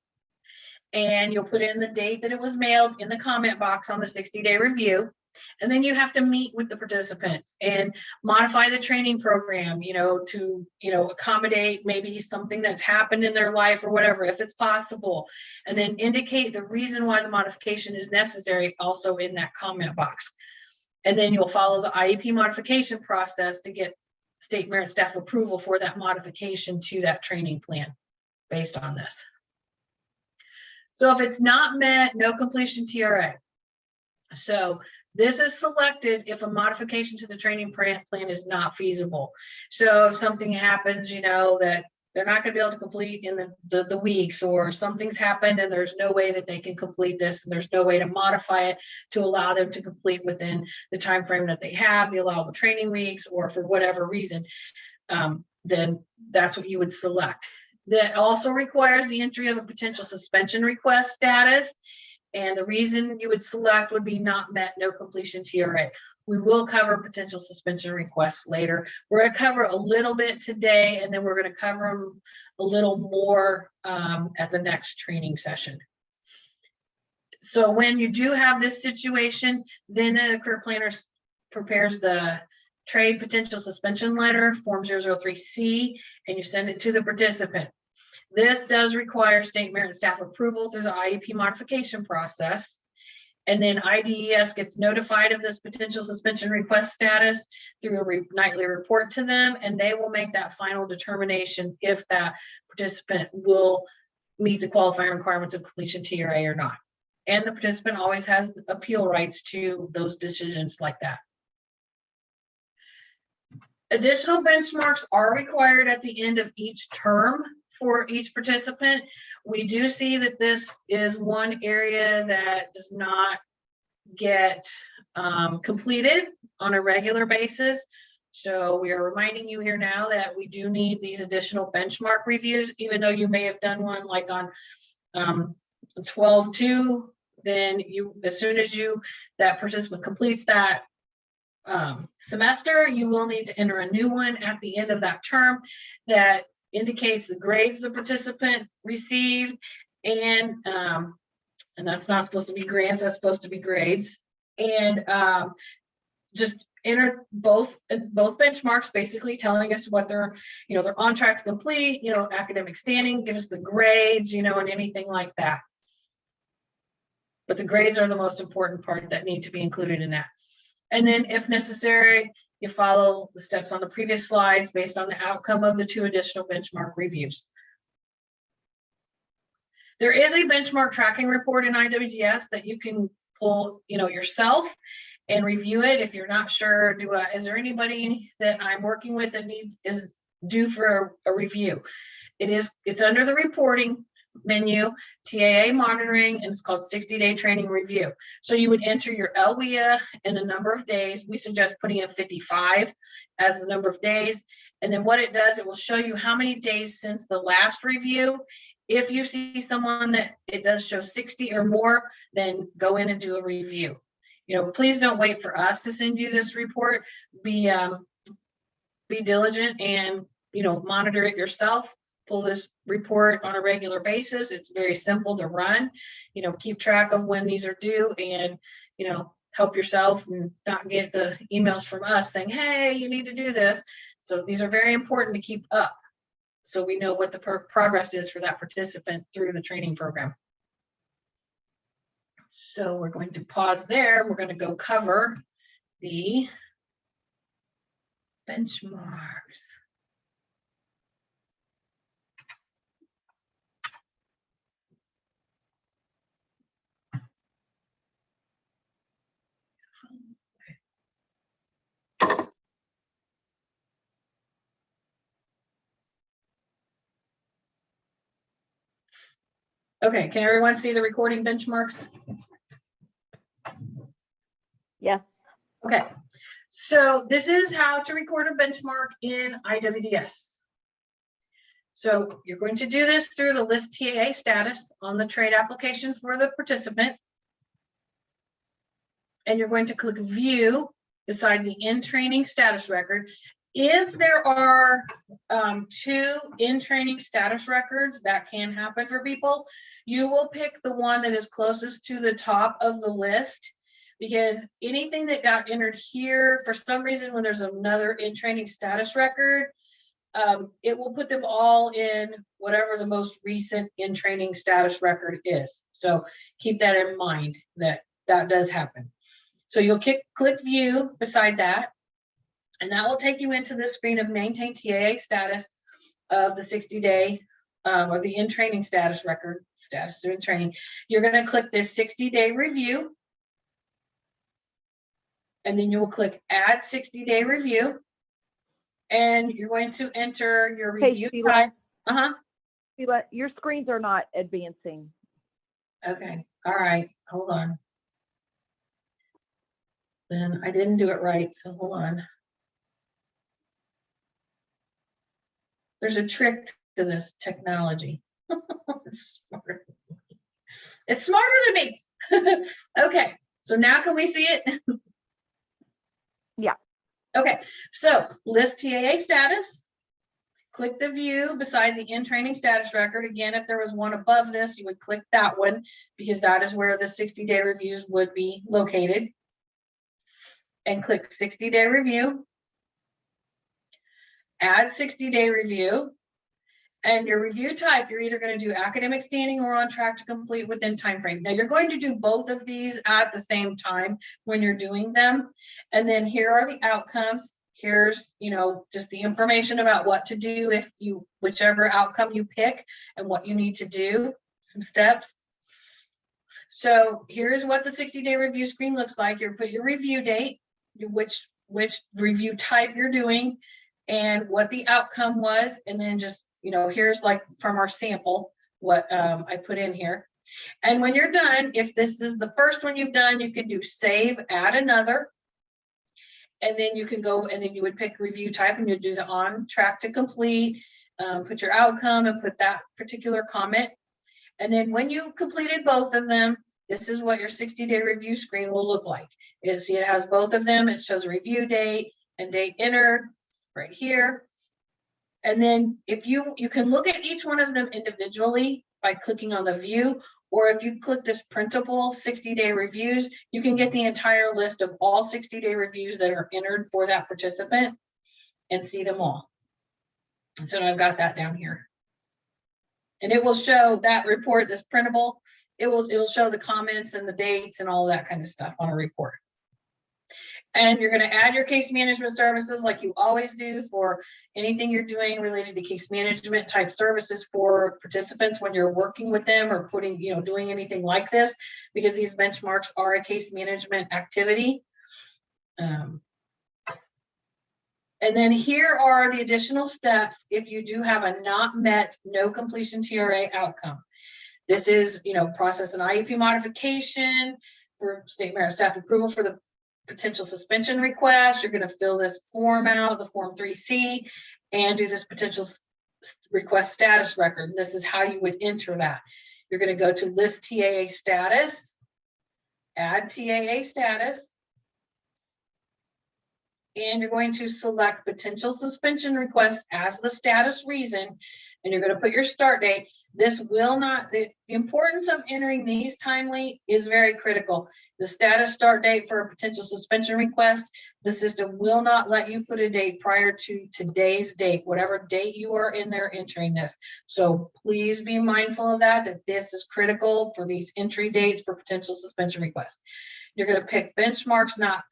and you'll put in the date that it was mailed in the comment box on the 60-day review. And then you have to meet with the participants and modify the training program, to, accommodate maybe something that's happened in their life or whatever, if it's possible, and then indicate the reason why the modification is necessary also in that comment box. And then you'll follow the IEP modification process to get state merit staff approval for that modification to that training plan based on this. So if it's not met, no completion TRA. So this is selected if a modification to the training plan is not feasible. So if something happens, that they're not going to be able to complete in the weeks, or something's happened and there's no way that they can complete this, and there's no way to modify it to allow them to complete within the time frame that they have, the allowable training weeks, or for whatever reason, then that's what you would select. That also requires the entry of a potential suspension request status. And the reason you would select would be not met, no completion TRA. We will cover potential suspension requests later. We're going to cover a little bit today, and then we're going to cover them a little more at the next training session. So when you do have this situation, then the career planner prepares the trade potential suspension letter, form 003C, and you send it to the participant. This does require state merit staff approval through the IEP modification process. And then IWDS gets notified of this potential suspension request status through a nightly report to them, and they will make that final determination if that participant will meet the qualifying requirements of completion TRA or not. And the participant always has appeal rights to those decisions like that. Additional benchmarks are required at the end of each term for each participant. We do see that this is one area that does not get completed on a regular basis. So we are reminding you here now that we do need these additional benchmark reviews, even though you may have done one like on 12-2, then as soon as that participant completes that semester, you will need to enter a new one at the end of that term that indicates the grades the participant received, and that's not supposed to be grants, that's supposed to be grades. And just enter both benchmarks, basically telling us what they're on track to complete, academic standing, give us the grades, and anything like that. But the grades are the most important part that need to be included in that. And then if necessary, you follow the steps on the previous slides based on the outcome of the 2 additional benchmark reviews. There is a benchmark tracking report in IWDS that you can pull, yourself and review it. If you're not sure, is there anybody that I'm working with that is due for a review? It's under the reporting menu, TAA monitoring, and it's called 60-day training review. So you would enter your LWIA and the number of days. We suggest putting in 55 as the number of days. And then what it does, it will show you how many days since the last review. If you see someone that it does show 60 or more, then go in and do a review. Please don't wait for us to send you this report. Be diligent and, monitor it yourself. Pull this report on a regular basis. It's very simple to run, keep track of when these are due, and, help yourself and not get the emails from us saying, hey, you need to do this. So these are very important to keep up, so we know what the progress is for that participant through the training program. So we're going to pause there. We're going to go cover the benchmarks. Okay, can everyone see the recording benchmarks? Yes. Okay, so this is how to record a benchmark in IWDS. So you're going to do this through the list TAA status on the trade application for the participant. And you're going to click view beside the in-training status record. If there are 2 in-training status records, that can happen for people, you will pick the one that is closest to the top of the list, because anything that got entered here, for some reason, when there's another in-training status record, it will put them all in whatever the most recent in-training status record is. So keep that in mind, that does happen. So you'll click view beside that, and that will take you into the screen of maintain TAA status of the 60-day or the in-training status record, status in training. You're going to click this 60-day review, and then you will click add 60-day review, and you're going to enter your review type. Sheila, your screens are not advancing. Okay, all right, hold on. Then I didn't do it right, so hold on. There's a trick to this technology. It's smarter. It's smarter than me. Okay, so now can we see it? Yeah. Okay, so list TAA status. Click the view beside the in-training status record. Again, if there was one above this, you would click that one, because that is where the 60-day reviews would be located. And click 60-day review. Add 60-day review. And your review type, you're either going to do academic standing or on track to complete within time frame. Now you're going to do both of these at the same time when you're doing them. And then here are the outcomes. Here's, just the information about what to do if you, whichever outcome you pick and what you need to do, some steps. So here's what the 60-day review screen looks like. You put your review date, which review type you're doing, and what the outcome was, and then just, here's like from our sample, what I put in here. And when you're done, if this is the first one you've done, you can do save, add another, and then you can go, and then you would pick review type, and you'd do the on track to complete, put your outcome and put that particular comment. And then when you completed both of them, this is what your 60-day review screen will look like. See, it has both of them. It shows a review date and date entered right here. And then if you can look at each one of them individually by clicking on the view, or if you click this printable 60-day reviews, you can get the entire list of all 60-day reviews that are entered for that participant and see them all. So I've got that down here. And it will show that report, this printable, it will show the comments and the dates and all that kind of stuff on a report. And you're going to add your case management services like you always do for anything you're doing related to case management type services for participants when you're working with them or putting, doing anything like this, because these benchmarks are a case management activity. And then here are the additional steps if you do have a not met, no completion TRA outcome. This is, process an IEP modification for state merit staff approval for the potential suspension request. You're going to fill this form out, the form 3C, and do this potential request status record. This is how you would enter that. You're going to go to list TAA status, add TAA status, and you're going to select potential suspension request as the status reason, and you're going to put your start date. This will not, the importance of entering these timely is very critical. The status start date for a potential suspension request, the system will not let you put a date prior to today's date, whatever date you are in there entering this. So please be mindful of that this is critical for these entry dates for potential suspension requests. You're going to pick benchmarks not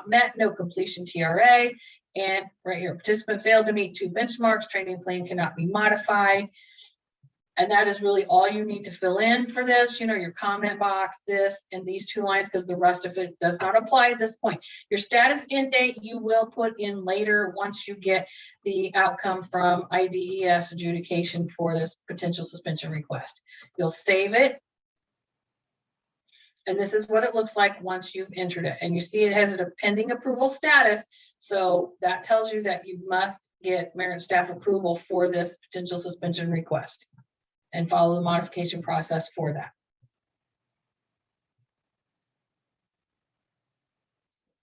met, no completion TRA, and right here, participant failed to meet 2 benchmarks, training plan cannot be modified. And that is really all you need to fill in for this, your comment box, this, and these 2 lines, because the rest of it does not apply at this point. Your status end date, you will put in later once you get the outcome from IWDS adjudication for this potential suspension request. You'll save it. And this is what it looks like once you've entered it. And you see it has a pending approval status. So that tells you that you must get merit staff approval for this potential suspension request and follow the modification process for that.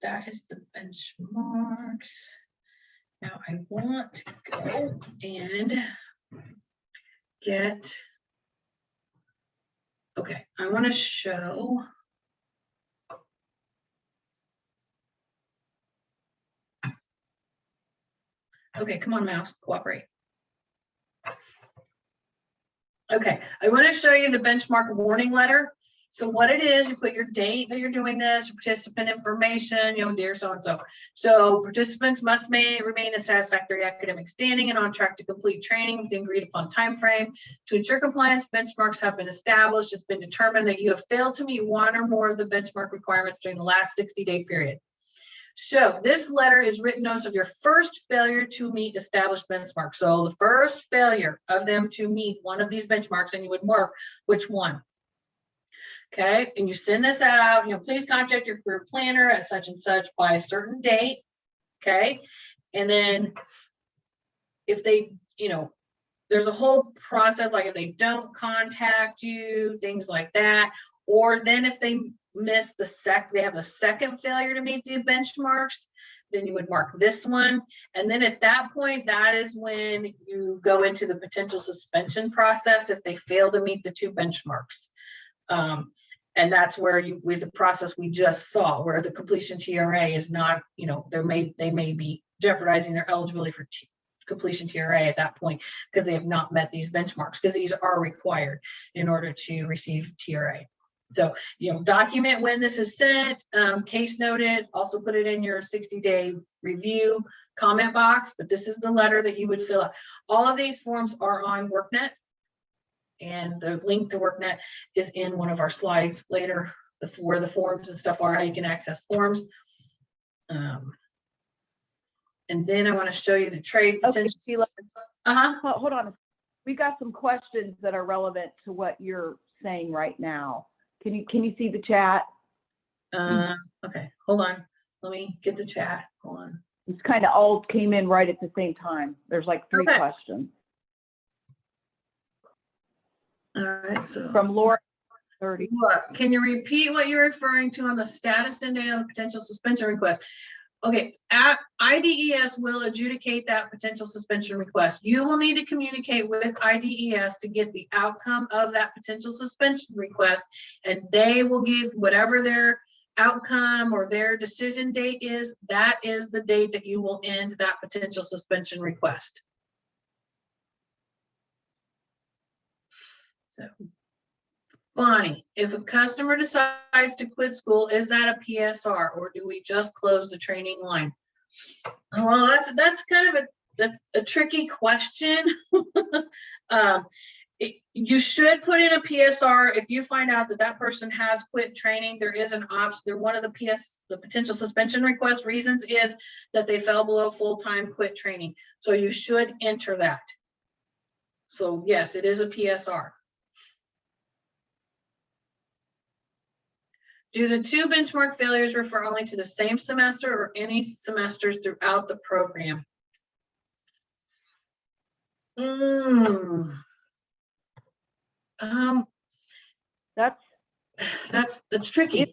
That is the benchmarks. Now I want to go and get, okay, I want to show. Okay, come on, mouse, cooperate. Okay, I want to show you the benchmark warning letter. So what it is, you put your date that you're doing this, your participant information, dear so-and-so. So participants must remain in satisfactory academic standing and on track to complete training within agreed upon time frame. To ensure compliance, benchmarks have been established. It's been determined that you have failed to meet 1 or more of the benchmark requirements during the last 60-day period. So this letter is written notice of your first failure to meet established benchmarks. So the first failure of them to meet one of these benchmarks, and you would mark which one. Okay, and you send this out, please contact your career planner at such and such by a certain date. Okay, and then if they, there's a whole process, like if they don't contact you, things like that, or then if they miss they have a second failure to meet the benchmarks, then you would mark this one. And then at that point, that is when you go into the potential suspension process if they fail to meet the 2 benchmarks. And that's where with the process we just saw, where the completion TRA is not, they may be jeopardizing their eligibility for completion TRA at that point because they have not met these benchmarks, because these are required in order to receive TRA. So, document when this is sent, case noted, also put it in your 60-day review comment box, but this is the letter that you would fill out. All of these forms are on WorkNet, and the link to WorkNet is in one of our slides later, where the forms and stuff are, how you can access forms. And then I want to show you the trade potential. Okay, hold on. We got some questions that are relevant to what you're saying right now. Can you see the chat? Okay, hold on. Let me get the chat. Hold on. It's kind of all came in right at the same time. There's like 3 questions. All right, so from Laura 30. Laura, can you repeat what you're referring to on the status and date of the potential suspension request? Okay, IWDS will adjudicate that potential suspension request. You will need to communicate with IWDS to get the outcome of that potential suspension request, and they will give whatever their outcome or their decision date is. That is the date that you will end that potential suspension request. So, Bonnie, if a customer decides to quit school, is that a PSR, or do we just close the training line? Well, that's kind of a tricky question. You should put in a PSR if you find out that person has quit training. There is an option. One of the potential suspension request reasons is that they fell below full-time quit training. So you should enter that. So yes, it is a PSR. Do the 2 benchmark failures refer only to the same semester or any semesters throughout the program? That's tricky.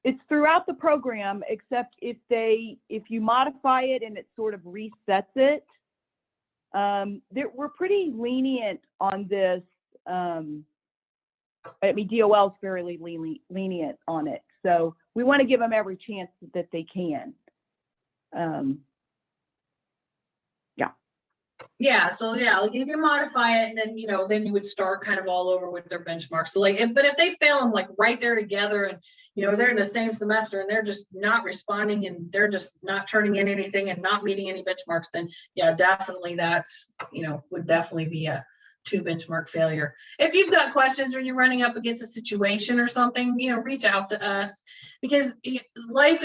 It's throughout the program, except if you modify it and it sort of resets it. We're pretty lenient on this. I mean, DOL is fairly lenient on it. So we want to give them every chance that they can. Yeah, so yeah, like you can modify it, and then then you would start kind of all over with their benchmarks. So like, but if they fail them like right there together, and they're in the same semester and they're just not responding and they're just not turning in anything and not meeting any benchmarks, then yeah, definitely that's would definitely be a 2 benchmark failure. If you've got questions or you're running up against a situation or something, reach out to us, because life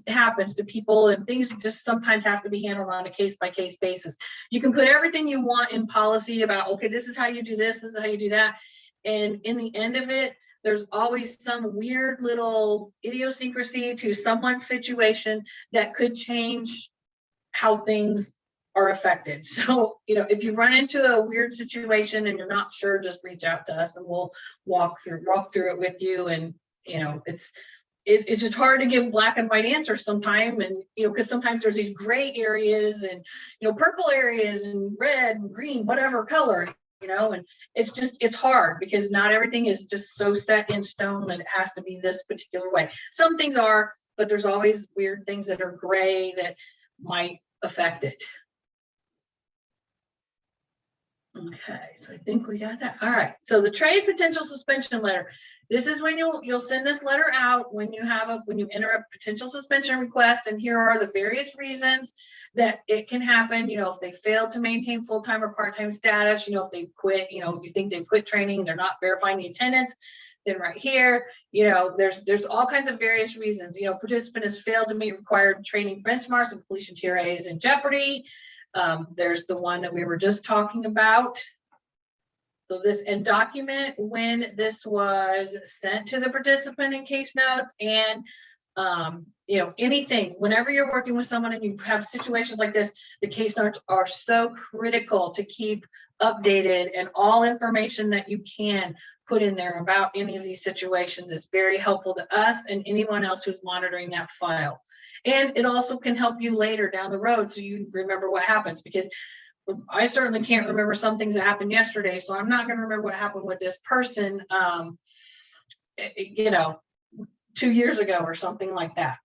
happens to people, and things just sometimes have to be handled on a case-by-case basis. You can put everything you want in policy about, okay, this is how you do this is how you do that, and in the end of it, there's always some weird little idiosyncrasy to someone's situation that could change how things are affected. So, if you run into a weird situation and you're not sure, just reach out to us and we'll walk through it with you. And, it's just hard to give black and white answers sometimes. And, because sometimes there's these gray areas and, purple areas and red and green, whatever color, and it's hard because not everything is just so set in stone that it has to be this particular way. Some things are, but there's always weird things that are gray that might affect it. Okay, so I think we got that. All right, so the trade potential suspension letter. This is when you'll send this letter out when you enter a potential suspension request, and here are the various reasons that it can happen. If they fail to maintain full-time or part-time status, if they quit, if you think they've quit training, they're not verifying the attendance, then right here, there's all kinds of various reasons. Participant has failed to meet required training benchmarks and completion TRA is in jeopardy. There's the one that we were just talking about. So this, and document when this was sent to the participant in case notes, and anything, whenever you're working with someone and you have situations like this, the case notes are so critical to keep updated, and all information that you can put in there about any of these situations is very helpful to us and anyone else who's monitoring that file. And it also can help you later down the road so you remember what happens, because I certainly can't remember some things that happened yesterday, so I'm not going to remember what happened with this person 2 years ago or something like that.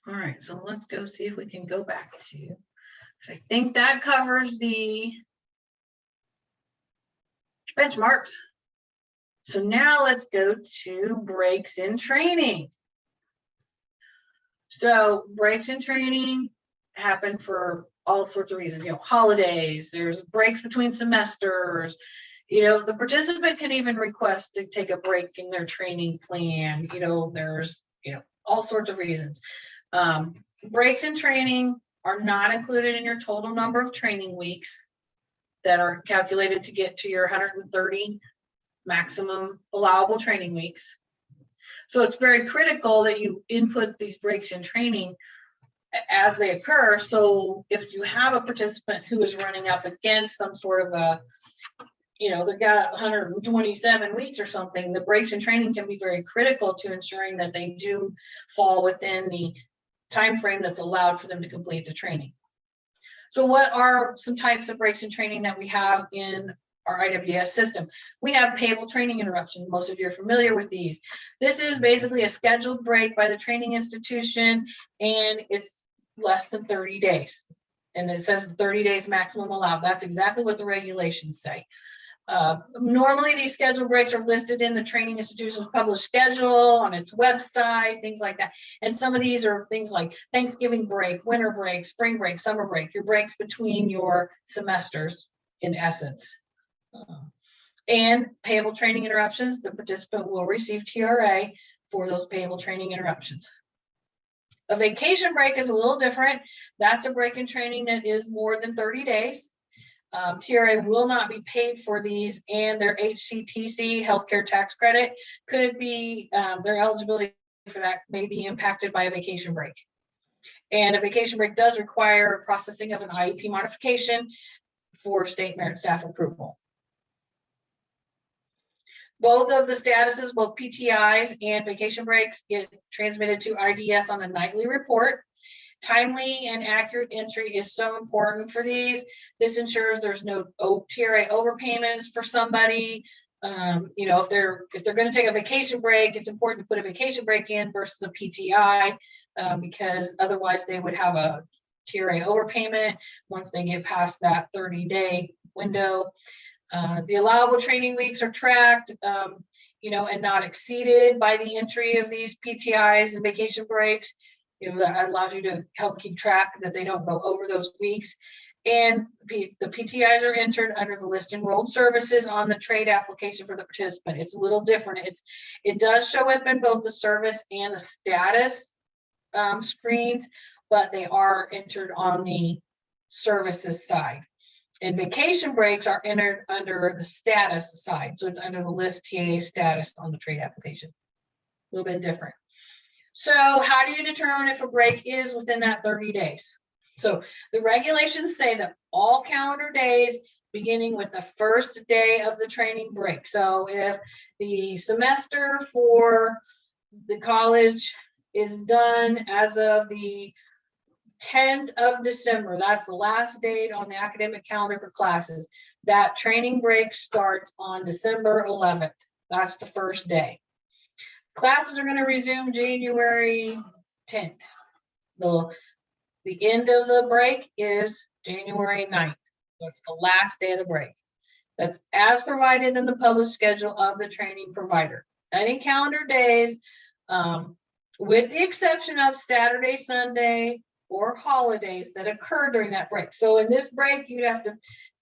All right, so let's go see if we can go back to, I think that covers the benchmarks. So now let's go to breaks in training. So breaks in training happen for all sorts of reasons, holidays, there's breaks between semesters, the participant can even request to take a break in their training plan, there's, all sorts of reasons. Breaks in training are not included in your total number of training weeks that are calculated to get to your 130 maximum allowable training weeks. So it's very critical that you input these breaks in training as they occur. So if you have a participant who is running up against some sort of a, they've got 127 weeks or something, the breaks in training can be very critical to ensuring that they do fall within the time frame that's allowed for them to complete the training. So what are some types of breaks in training that we have in our IWDS system? We have payable training interruptions. Most of you are familiar with these. This is basically a scheduled break by the training institution, and it's less than 30 days. And it says 30 days maximum allowed. That's exactly what the regulations say. Normally these scheduled breaks are listed in the training institution's published schedule on its website, things like that. And some of these are things like Thanksgiving break, winter break, spring break, summer break, your breaks between your semesters in essence. And payable training interruptions, the participant will receive TRA for those payable training interruptions. A vacation break is a little different. That's a break in training that is more than 30 days. TRA will not be paid for these, and their HCTC, healthcare tax credit, could be, their eligibility for that may be impacted by a vacation break. And a vacation break does require processing of an IEP modification for state merit staff approval. Both of the statuses, both PTIs and vacation breaks, get transmitted to IDS on a nightly report. Timely and accurate entry is so important for these. This ensures there's no TRA overpayments for somebody. You know, if they're going to take a vacation break, it's important to put a vacation break in versus a PTI, because otherwise they would have a TRA overpayment once they get past that 30-day window. The allowable training weeks are tracked, you know, and not exceeded by the entry of these PTIs and vacation breaks. You know, that allows you to help keep track that they don't go over those weeks. And the PTIs are entered under the list enrolled services on the trade application for the participant. It's a little different. It does show up in both the service and the status screens, but they are entered on the services side. And vacation breaks are entered under the status side. So it's under the list TA status on the trade application. A little bit different. So how do you determine if a break is within that 30 days? So the regulations say that all calendar days beginning with the first day of the training break. So if the semester for the college is done as of the 10th of December, that's the last date on the academic calendar for classes, that training break starts on December 11th. That's the first day. Classes are going to resume January 10th. The end of the break is January 9th. That's the last day of the break. That's as provided in the published schedule of the training provider. Any calendar days, with the exception of Saturday, Sunday, or holidays that occur during that break. So in this break, you'd have to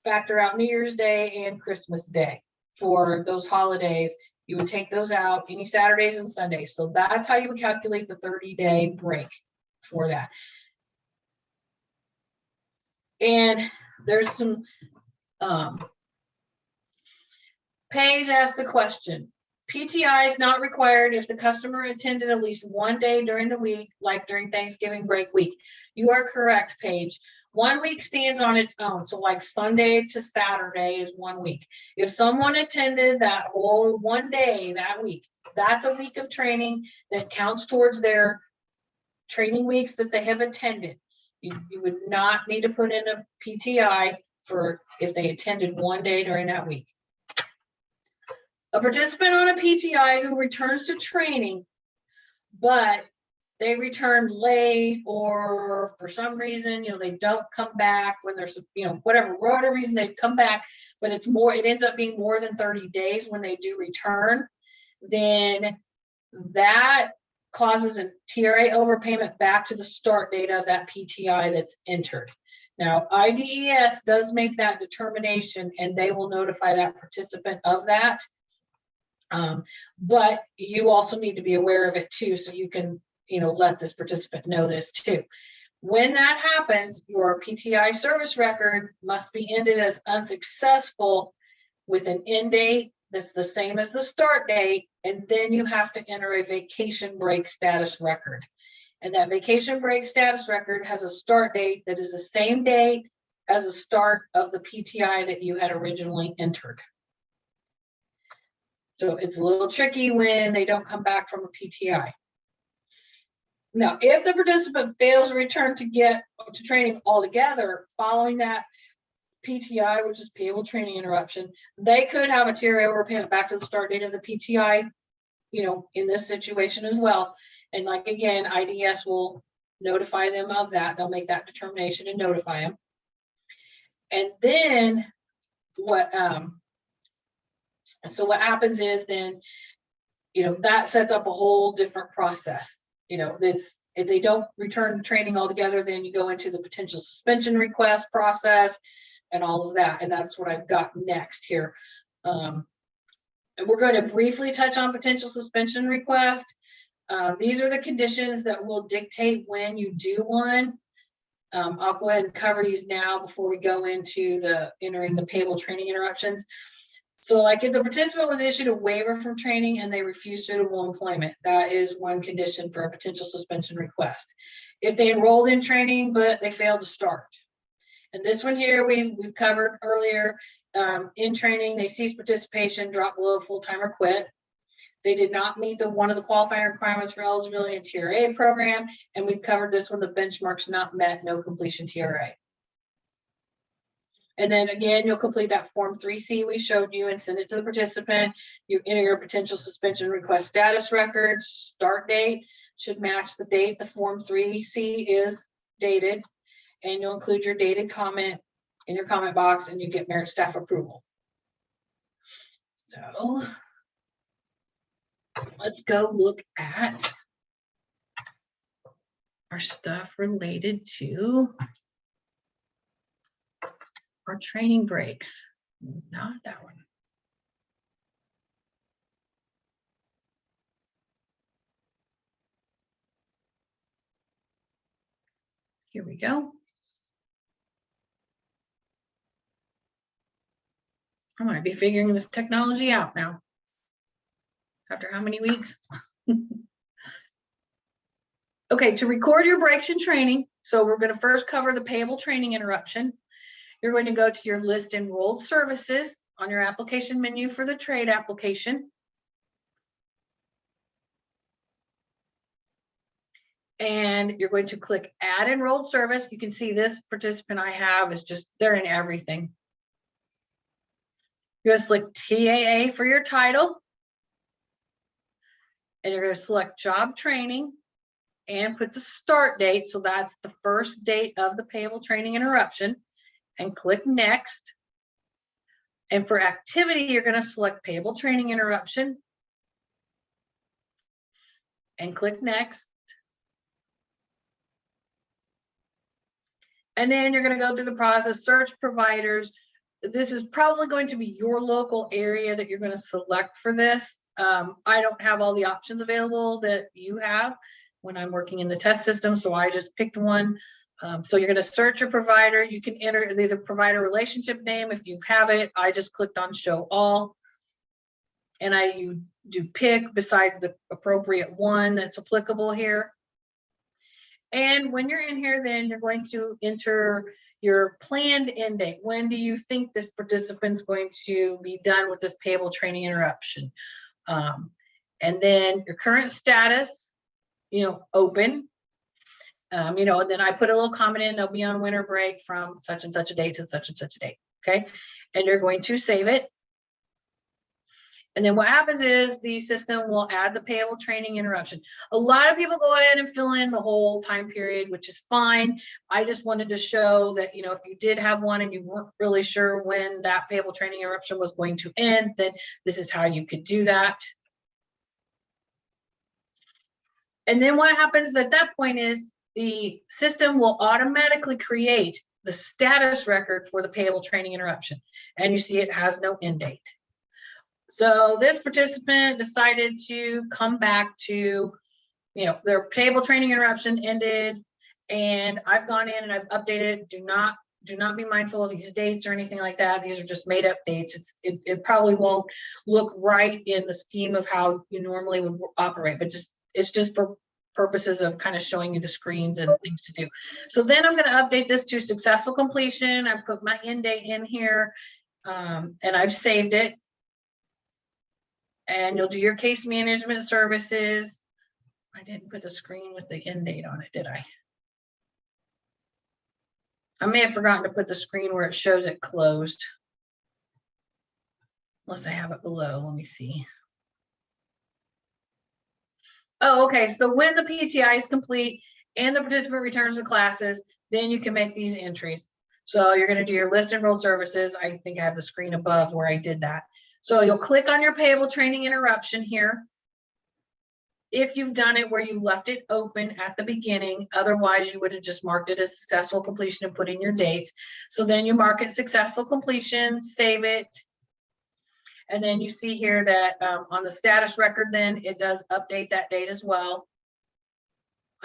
factor out New Year's Day and Christmas Day for those holidays. You would take those out, any Saturdays and Sundays. So that's how you would calculate the 30-day break for that. And there's some, Paige asked the question, PTI is not required if the customer attended at least one day during the week, like during Thanksgiving break week. You are correct, Paige. 1 week stands on its own. So like Sunday to Saturday is 1 week. If someone attended that whole one day that week, that's a week of training that counts towards their training weeks that they have attended. You would not need to put in a PTI for if they attended one day during that week. A participant on a PTI who returns to training, but they return late or for some reason, you know, they don't come back when there's, you know, whatever reason they come back, but it ends up being more than 30 days when they do return, then that causes a TRA overpayment back to the start date of that PTI that's entered. Now, IWDS does make that determination and they will notify that participant of that. But you also need to be aware of it too, so you can, you know, let this participant know this too. When that happens, your PTI service record must be ended as unsuccessful with an end date that's the same as the start date, and then you have to enter a vacation break status record. And that vacation break status record has a start date that is the same date as the start of the PTI that you had originally entered. So it's a little tricky when they don't come back from a PTI. Now, if the participant fails to return to training altogether following that PTI, which is payable training interruption, they could have a TRA overpayment back to the start date of the PTI, you know, in this situation as well. And like, again, IDS will notify them of that. They'll make that determination and notify them. And then what happens is then, you know, that sets up a whole different process. You know, if they don't return to training altogether, then you go into the potential suspension request process and all of that. And that's what I've got next here. And we're going to briefly touch on potential suspension request. These are the conditions that will dictate when you do one. I'll go ahead and cover these now before we go into entering the payable training interruptions. So like if the participant was issued a waiver from training and they refuse suitable employment, that is one condition for a potential suspension request. If they enrolled in training, but they failed to start. And this one here we've covered earlier. in training, they ceased participation, dropped below full-time or quit. They did not meet one of the qualifying requirements for eligibility in TRA program, and we've covered this one, the benchmarks not met, no completion TRA. And then again, you'll complete that Form 3C we showed you and send it to the participant. You enter your potential suspension request status records. Start date should match the date the Form 3C is dated, and you'll include your dated comment in your comment box, and you get merit staff approval. So let's go look at our stuff related to our training breaks. Not that one. Here we go. I might be figuring this technology out now. After how many weeks? Okay, to record your breaks in training, so we're going to first cover the payable training interruption. You're going to go to your list enrolled services on your application menu for the trade application. And you're going to click add enrolled service. You can see this participant I have is just, they're in everything. You're going to select TAA for your title. And you're going to select job training and put the start date. So that's the first date of the payable training interruption, and click next. And for activity, you're going to select payable training interruption and click next. And then you're going to go through the process, search providers. This is probably going to be your local area that you're going to select for this. I don't have all the options available that you have when I'm working in the test system, so I just picked one. So you're going to search your provider. You can enter the provider relationship name if you have it. I just clicked on show all, and you do pick besides the appropriate one that's applicable here. And when you're in here, then you're going to enter your planned end date. When do you think this participant's going to be done with this payable training interruption? And then your current status, open. And then I put a little comment in, they'll be on winter break from such and such a date to such and such a date. Okay. And you're going to save it. And then what happens is the system will add the payable training interruption. A lot of people go ahead and fill in the whole time period, which is fine. I just wanted to show that, if you did have one and you weren't really sure when that payable training interruption was going to end, then this is how you could do that. And then what happens at that point is the system will automatically create the status record for the payable training interruption. And you see it has no end date. So this participant decided to come back to, their payable training interruption ended, and I've gone in and I've updated. Do not be mindful of these dates or anything like that. These are just made up dates. It probably won't look right in the scheme of how you normally would operate, but it's just for purposes of kind of showing you the screens and things to do. So then I'm going to update this to successful completion. I put my end date in here, and I've saved it. And you'll do your case management services. I didn't put the screen with the end date on it, did I? I may have forgotten to put the screen where it shows it closed. Unless I have it below, let me see. Oh, okay, so when the PTI is complete and the participant returns to classes, then you can make these entries. So you're gonna do your list enrolled services. I think I have the screen above where I did that. So you'll click on your payable training interruption here. If you've done it where you left it open at the beginning, otherwise you would have just marked it as successful completion and put in your dates. So then you mark it successful completion, save it. And then you see here that on the status record, then it does update that date as well.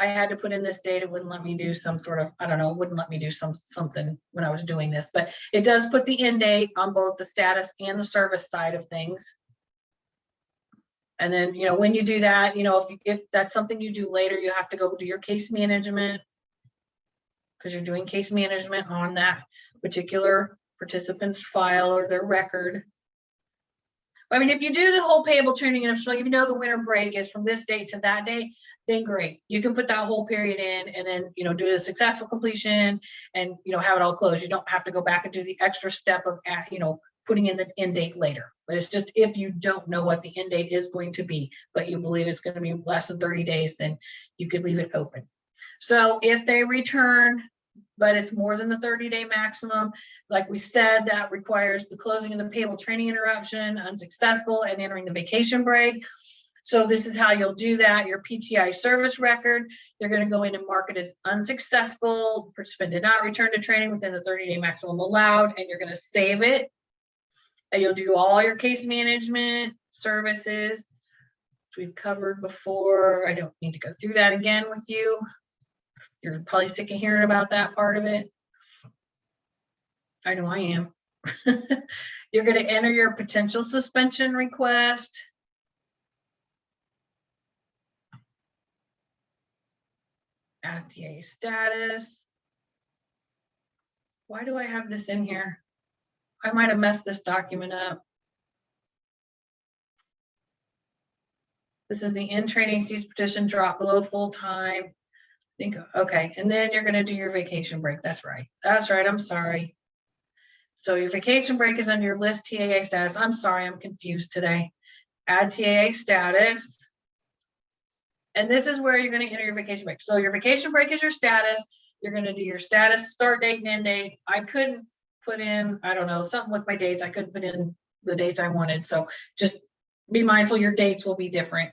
I had to put in this date. It wouldn't let me do some sort of, I don't know, it wouldn't let me do something when I was doing this, but it does put the end date on both the status and the service side of things. And then, when you do that, if that's something you do later, you have to go do your case management because you're doing case management on that particular participant's file or their record. I mean, if you do the whole payable training, and if you know the winter break is from this date to that date, then great. You can put that whole period in and then, do a successful completion and, have it all closed. You don't have to go back and do the extra step of, putting in the end date later. But it's just if you don't know what the end date is going to be, but you believe it's going to be less than 30 days, then you could leave it open. So if they return, but it's more than the 30-day maximum, like we said, that requires the closing of the payable training interruption, unsuccessful, and entering the vacation break. So this is how you'll do that. Your PTI service record, you're going to go in and mark it as unsuccessful. Participant did not return to training within the 30-day maximum allowed, and you're going to save it. And you'll do all your case management services, which we've covered before. I don't need to go through that again with you. You're probably sick of hearing about that part of it. I know I am. You're going to enter your potential suspension request. STA status. Why do I have this in here? I might have messed this document up. This is the in-training cease petition drop below full-time. Okay, and then you're going to do your vacation break. That's right. That's right. I'm sorry. So your vacation break is under your list TAA status. I'm sorry, I'm confused today. Add TAA status. And this is where you're going to enter your vacation break. So your vacation break is your status. You're going to do your status, start date and end date. I couldn't put in, I don't know, something with my dates. I couldn't put in the dates I wanted. So just be mindful your dates will be different.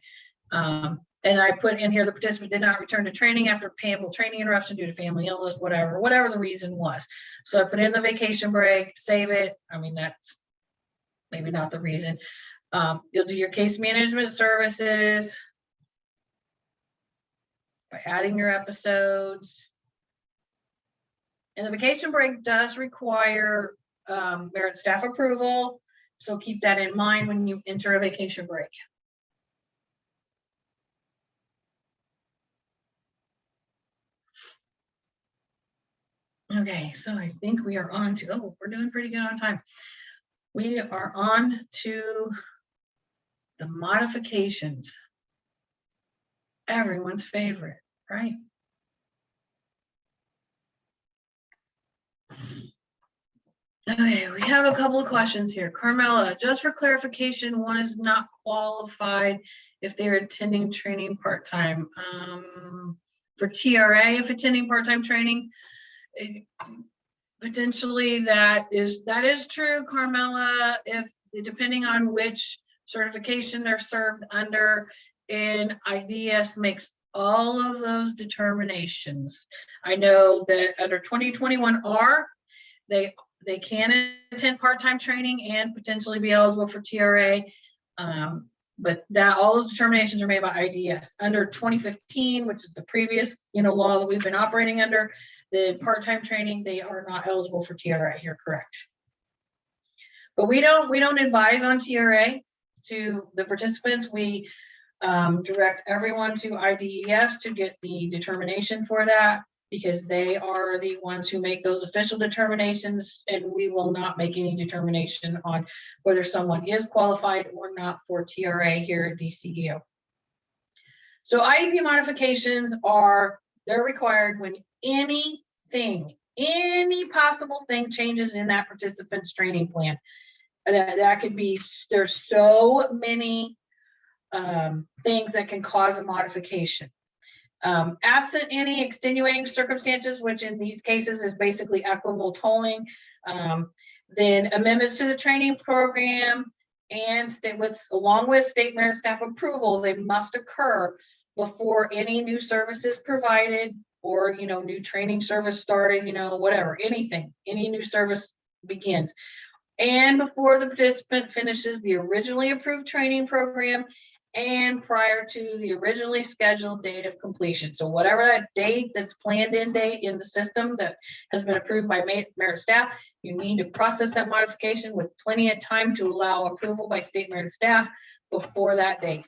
And I put in here the participant did not return to training after payable training interruption due to family illness, whatever the reason was. So I put in the vacation break, save it. I mean, that's maybe not the reason. You'll do your case management services by adding your episodes. And the vacation break does require merit staff approval. So keep that in mind when you enter a vacation break. Okay, so I think we are on to, oh, we're doing pretty good on time. We are on to the modifications. Everyone's favorite, right? Okay, we have a couple of questions here. Carmela, just for clarification, one is not qualified if they're attending training part-time. For TRA, if attending part-time training, potentially that is true, Carmela, if depending on which certification they're served under, and IWDS makes all of those determinations. I know that under 2021R, they can attend part-time training and potentially be eligible for TRA, but that all those determinations are made by IWDS. Under 2015, which is the previous law that we've been operating under, the part-time training, they are not eligible for TRA. You're correct. But we don't advise on TRA to the participants. We direct everyone to IWDS to get the determination for that, because they are the ones who make those official determinations, and we will not make any determination on whether someone is qualified or not for TRA here at DCEO. So IEP modifications they're required when any possible thing changes in that participant's training plan. That could be, there's so many things that can cause a modification. Absent any extenuating circumstances, which in these cases is basically equitable tolling, then amendments to the training program and along with state merit staff approval, they must occur before any new service is provided or new training service started, whatever, any new service begins, and before the participant finishes the originally approved training program and prior to the originally scheduled date of completion. So whatever that date that's planned in date in the system that has been approved by merit staff, you need to process that modification with plenty of time to allow approval by state merit staff before that date.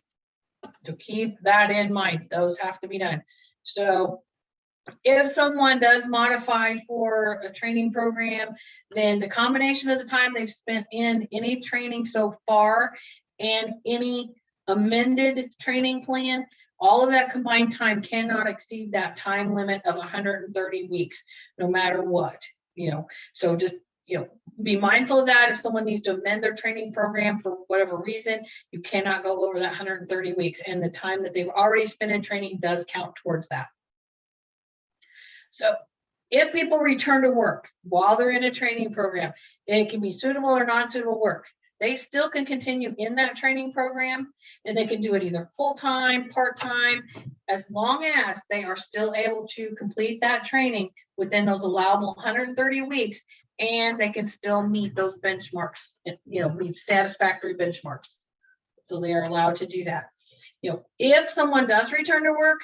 So keep that in mind. Those have to be done. So If someone does modify for a training program, then the combination of the time they've spent in any training so far and any amended training plan, all of that combined time cannot exceed that time limit of 130 weeks, no matter what, so just, be mindful of that. If someone needs to amend their training program for whatever reason, you cannot go over that 130 weeks, and the time that they've already spent in training does count towards that. So if people return to work while they're in a training program, it can be suitable or non-suitable work. They still can continue in that training program, and they can do it either full-time, part-time, as long as they are still able to complete that training within those allowable 130 weeks, and they can still meet those benchmarks, meet satisfactory benchmarks. So they are allowed to do that. If someone does return to work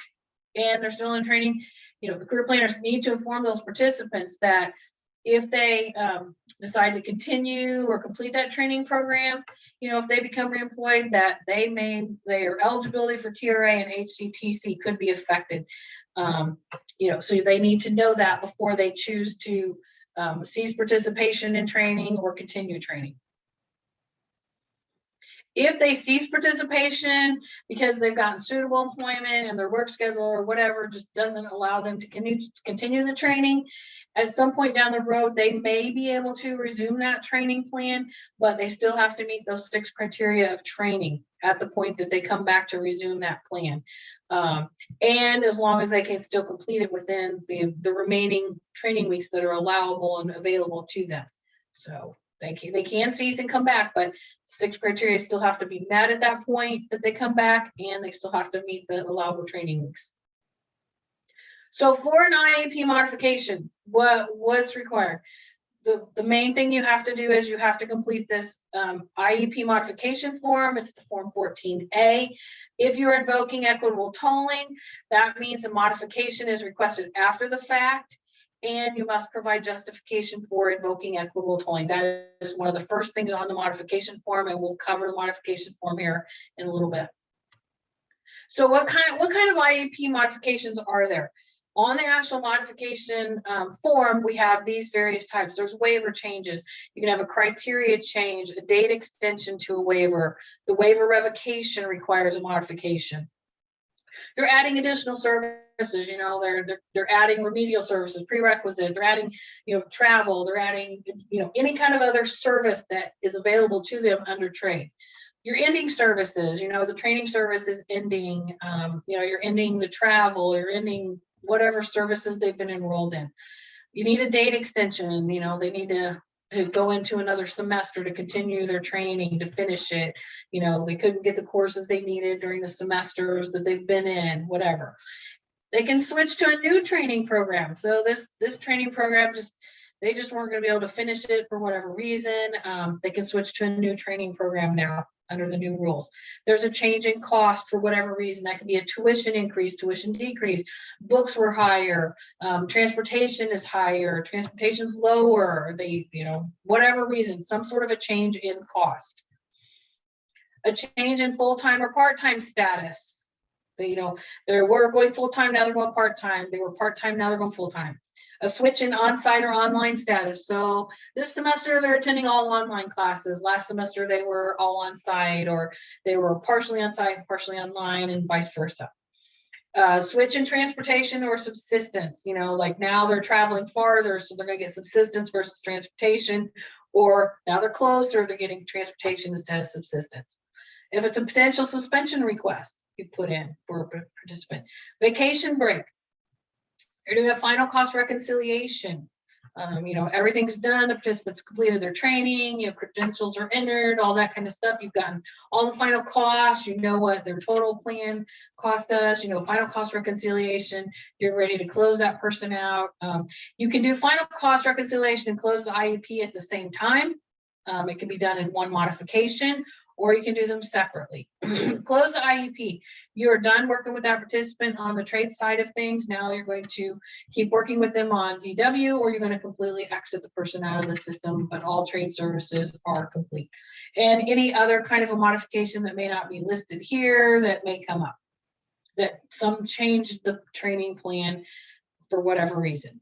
and they're still in training, the career planners need to inform those participants that if they decide to continue or complete that training program, if they become reemployed, that their eligibility for TRA and HCTC could be affected. So they need to know that before they choose to cease participation in training or continue training. If they cease participation because they've gotten suitable employment and their work schedule or whatever just doesn't allow them to continue the training, at some point down the road, they may be able to resume that training plan, but they still have to meet those 6 criteria of training at the point that they come back to resume that plan. And as long as they can still complete it within the remaining training weeks that are allowable and available to them. So they can cease and come back, but 6 criteria still have to be met at that point that they come back, and they still have to meet the allowable training weeks. So for an IEP modification, what's required? The main thing you have to do is you have to complete this IEP modification form. It's the Form 14A. If you're invoking equitable tolling, that means a modification is requested after the fact, and you must provide justification for invoking equitable tolling. That is one of the first things on the modification form, and we'll cover the modification form here in a little bit. So what kind of IEP modifications are there? On the actual modification form, we have these various types. There's waiver changes. You can have a criteria change, a date extension to a waiver. The waiver revocation requires a modification. They're adding additional services, they're adding remedial services, prerequisite, they're adding, travel, they're adding, any kind of other service that is available to them under trade. You're ending services, the training service is ending, you're ending the travel, you're ending whatever services they've been enrolled in. You need a date extension, they need to go into another semester to continue their training, to finish it. They couldn't get the courses they needed during the semesters that they've been in, whatever. They can switch to a new training program. So this training program they just weren't going to be able to finish it for whatever reason. They can switch to a new training program now under the new rules. There's a change in cost for whatever reason. That could be a tuition increase, tuition decrease. Books were higher. Transportation is higher. Transportation's lower. Whatever reason, some sort of a change in cost. A change in full-time or part-time status. They were going full-time, now they're going part-time. They were part-time, now they're going full-time. A switch in on-site or online status. So this semester they're attending all online classes. Last semester they were all on-site, or they were partially on-site, partially online, and vice versa. Switch in transportation or subsistence. Like now they're traveling farther, so they're going to get subsistence versus transportation, or now they're closer, they're getting transportation instead of subsistence. If it's a potential suspension request, you put in for a participant. Vacation break. You're doing a final cost reconciliation. Everything's done. The participants completed their training. Credentials are entered, all that kind of stuff. You've gotten all the final costs. What their total plan cost us. Final cost reconciliation. You're ready to close that person out. You can do final cost reconciliation and close the IEP at the same time. It can be done in one modification, or you can do them separately. Close the IEP. You're done working with that participant on the trade side of things. Now you're going to keep working with them on DW, or you're going to completely exit the person out of the system, but all trade services are complete. And any other kind of a modification that may not be listed here that may come up. That some change the training plan for whatever reason.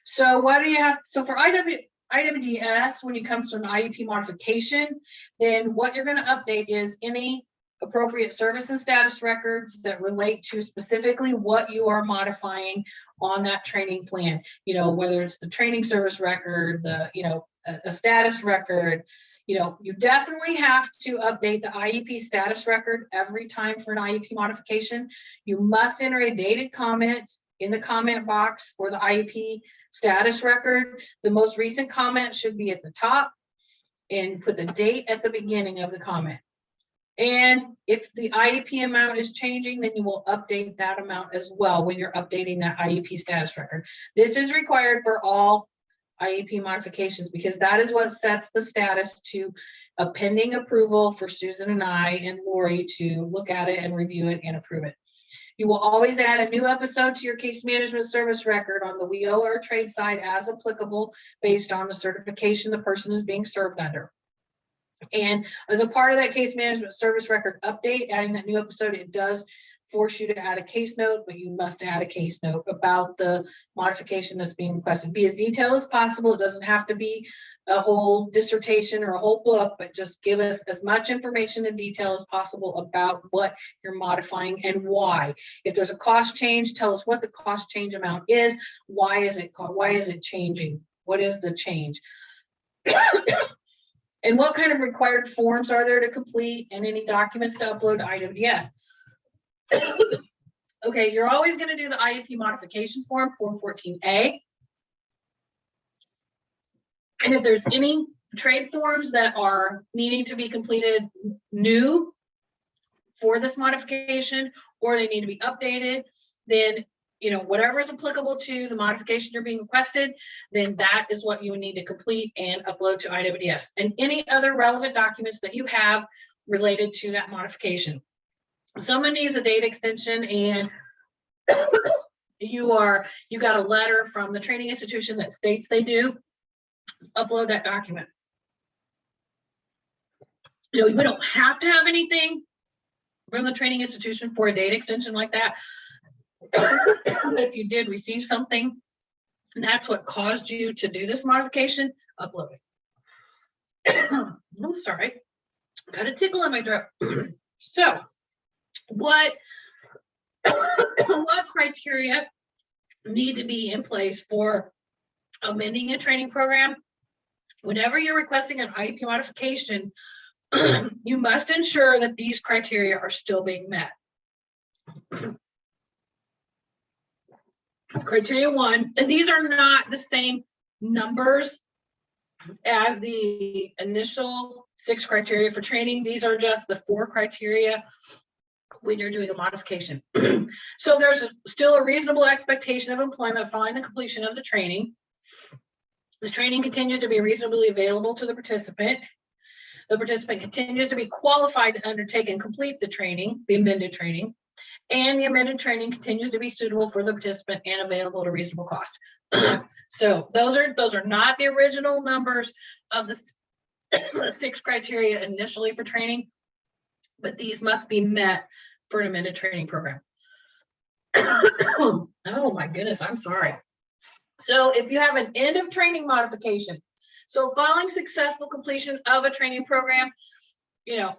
So what do you have? So for IWDS, when it comes to an IEP modification, then what you're going to update is any appropriate service and status records that relate to specifically what you are modifying on that training plan. You know, whether it's the training service record, the, you know, a status record. You know, you definitely have to update the IEP status record every time for an IEP modification. You must enter a dated comment in the comment box for the IEP status record. The most recent comment should be at the top, and put the date at the beginning of the comment. And if the IEP amount is changing, then you will update that amount as well when you're updating that IEP status record. This is required for all IEP modifications because that is what sets the status to a pending approval for Susan and I and Lori to look at it and review it and approve it. You will always add a new episode to your case management service record on the WIO or trade side as applicable based on the certification the person is being served under. And as a part of that case management service record update, adding that new episode, it does force you to add a case note, but you must add a case note about the modification that's being requested. Be as detailed as possible. It doesn't have to be a whole dissertation or a whole book, but just give us as much information and detail as possible about what you're modifying and why. If there's a cost change, tell us what the cost change amount is. Why is it changing? What is the change? And what kind of required forms are there to complete and any documents to upload to IWDS? Okay, you're always going to do the IEP modification form, Form 14A. And if there's any trade forms that are needing to be completed new for this modification, or they need to be updated, then, you know, whatever is applicable to the modification you're being requested, then that is what you would need to complete and upload to IWDS, and any other relevant documents that you have related to that modification. Someone needs a date extension and you got a letter from the training institution that states they do, upload that document. You know, we don't have to have anything from the training institution for a date extension like that. But if you did receive something and that's what caused you to do this modification, upload it. I'm sorry, got a tickle in my throat. So what criteria need to be in place for amending a training program? Whenever you're requesting an IEP modification, you must ensure that these criteria are still being met. Criteria 1, and these are not the same numbers as the initial 6 criteria for training. These are just the 4 criteria when you're doing a modification. So there's still a reasonable expectation of employment following the completion of the training. The training continues to be reasonably available to the participant. The participant continues to be qualified to undertake and complete the training, the amended training, and the amended training continues to be suitable for the participant and available at a reasonable cost. So those are not the original numbers of the 6 criteria initially for training, but these must be met for an amended training program. Oh my goodness, I'm sorry. So if you have an end of training modification, so following successful completion of a training program, you know,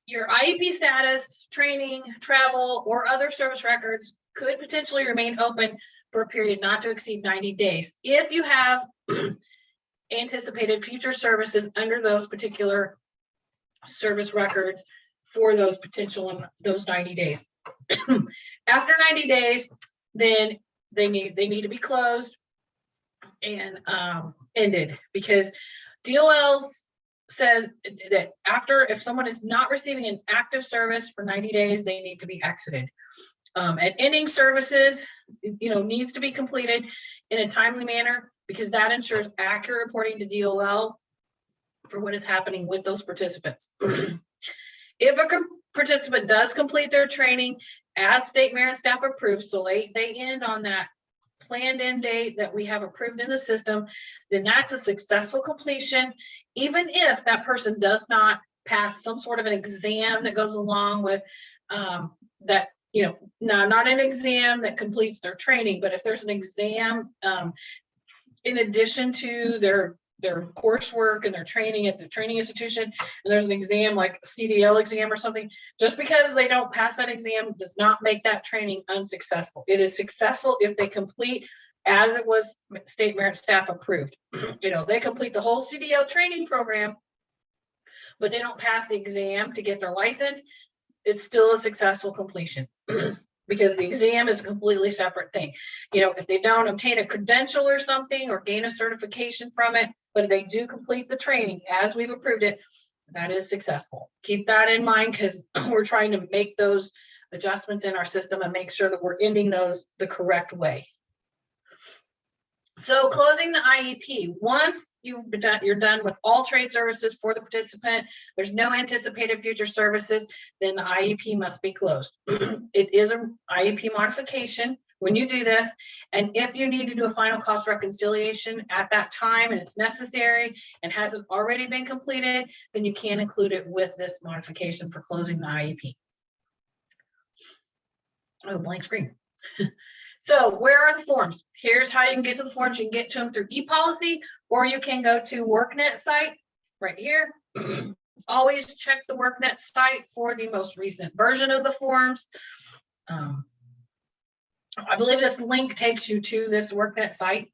your IEP status, training, travel, or other service records could potentially remain open for a period not to exceed 90 days if you have anticipated future services under those particular service records for those 90 days. After 90 days, then they need to be closed and ended, because DOLs says that if someone is not receiving an active service for 90 days, they need to be exited. And ending services, you know, needs to be completed in a timely manner, because that ensures accurate reporting to DOL for what is happening with those participants. If a participant does complete their training as state merit staff approves, so they end on that planned end date that we have approved in the system, then that's a successful completion, even if that person does not pass some sort of an exam that goes along with that, no, not an exam that completes their training, but if there's an exam in addition to their coursework and their training at the training institution, and there's an exam like CDL exam or something, just because they don't pass that exam does not make that training unsuccessful. It is successful if they complete as it was state merit staff approved. They complete the whole CDL training program, but they don't pass the exam to get their license, it's still a successful completion. Because the exam is a completely separate thing. If they don't obtain a credential or something or gain a certification from it, but they do complete the training as we've approved it, that is successful. Keep that in mind, because we're trying to make those adjustments in our system and make sure that we're ending those the correct way. So closing the IEP, once you're done with all trade services for the participant, there's no anticipated future services, then the IEP must be closed. It is an IEP modification when you do this, and if you need to do a final cost reconciliation at that time and it's necessary and hasn't already been completed, then you can include it with this modification for closing the IEP. Oh, blank screen. So where are the forms? Here's how you can get to the forms. You can get to them through ePolicy, or you can go to WorkNet site right here. Always check the WorkNet site for the most recent version of the forms. I believe this link takes you to this WorkNet site.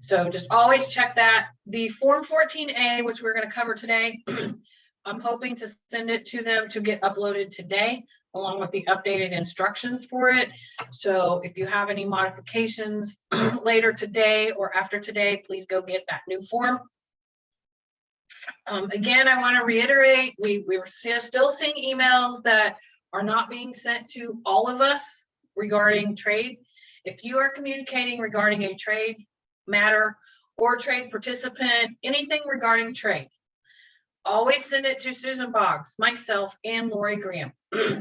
So just always check that. The Form 14A, which we're going to cover today, I'm hoping to send it to them to get uploaded today, along with the updated instructions for it. So if you have any modifications later today or after today, please go get that new form. Again, I want to reiterate, we're still seeing emails that are not being sent to all of us regarding trade. If you are communicating regarding a trade matter or trade participant, anything regarding trade, always send it to Susan Boggs, myself, and Lori Graham,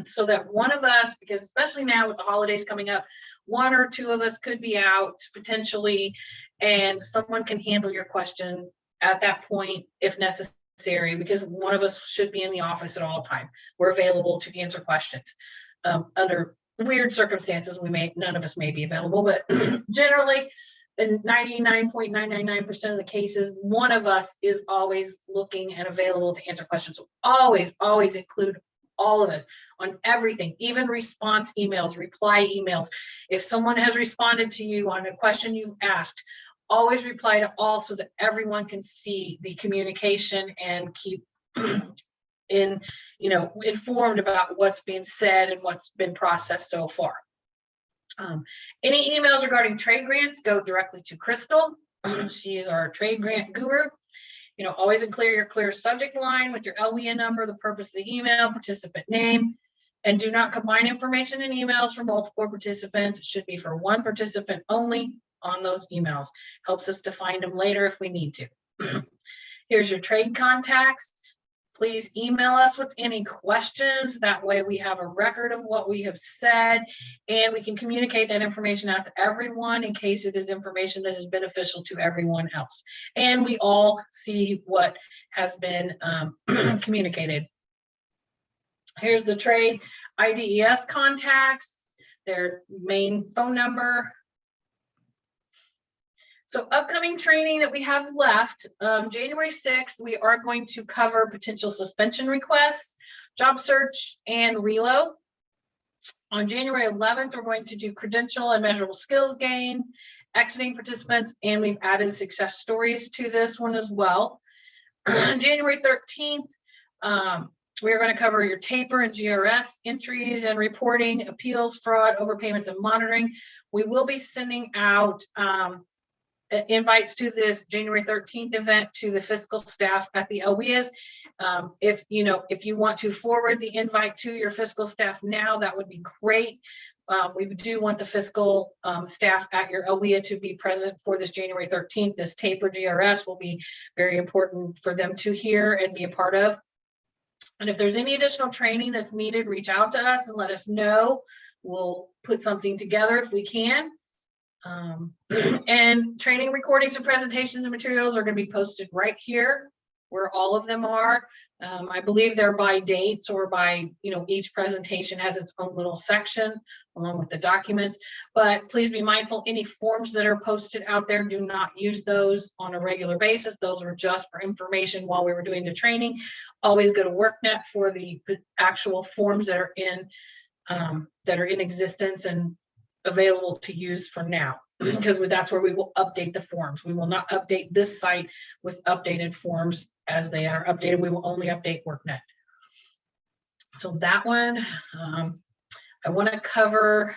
so that one of us, because especially now with the holidays coming up, one or two of us could be out potentially, and someone can handle your question at that point if necessary, because one of us should be in the office at all time. We're available to answer questions. Under weird circumstances, none of us may be available, but generally, in 99.999% of the cases, one of us is always looking and available to answer questions. So always include all of us on everything, even response emails, reply emails. If someone has responded to you on a question you've asked, always reply to all so that everyone can see the communication and keep informed about what's being said and what's been processed so far. Any emails regarding trade grants go directly to Crystal. She is our trade grant guru. Always include your clear subject line with your LWN number, the purpose of the email, participant name, and do not combine information in emails for multiple participants. It should be for one participant only on those emails. Helps us to find them later if we need to. Here's your trade contacts. Please email us with any questions. That way we have a record of what we have said, and we can communicate that information out to everyone in case it is information that is beneficial to everyone else. And we all see what has been communicated. Here's the trade IWDS contacts, their main phone number. So upcoming training that we have left, January 6th, we are going to cover potential suspension requests, job search, and relo. On January 11th, we're going to do credential and measurable skills gain, exiting participants, and we've added success stories to this one as well. On January 13th, we're going to cover your TAPR and GRS entries and reporting, appeals, fraud, overpayments, and monitoring. We will be sending out invites to this January 13th event to the fiscal staff at the LWDS. If you want to forward the invite to your fiscal staff now, that would be great. We do want the fiscal staff at your LWDS to be present for this January 13th. This TAPR GRS will be very important for them to hear and be a part of. And if there's any additional training that's needed, reach out to us and let us know. We'll put something together if we can. And training recordings and presentations and materials are going to be posted right here where all of them are. I believe they're by dates or by, each presentation has its own little section along with the documents. But please be mindful, any forms that are posted out there, do not use those on a regular basis. Those were just for information while we were doing the training. Always go to WorkNet for the actual forms that are in existence and available to use for now, because that's where we will update the forms. We will not update this site with updated forms as they are updated. We will only update WorkNet. So that one, I want to cover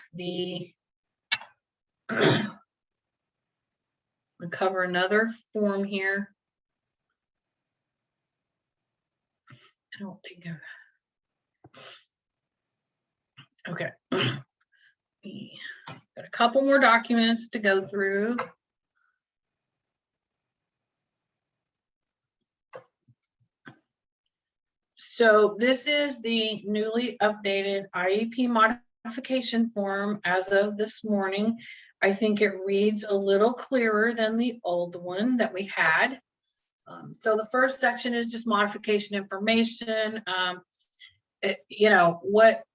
another form here. I don't think okay. Got a couple more documents to go through. So this is the newly updated IEP modification form as of this morning. I think it reads a little clearer than the old one that we had. So the first section is just modification information.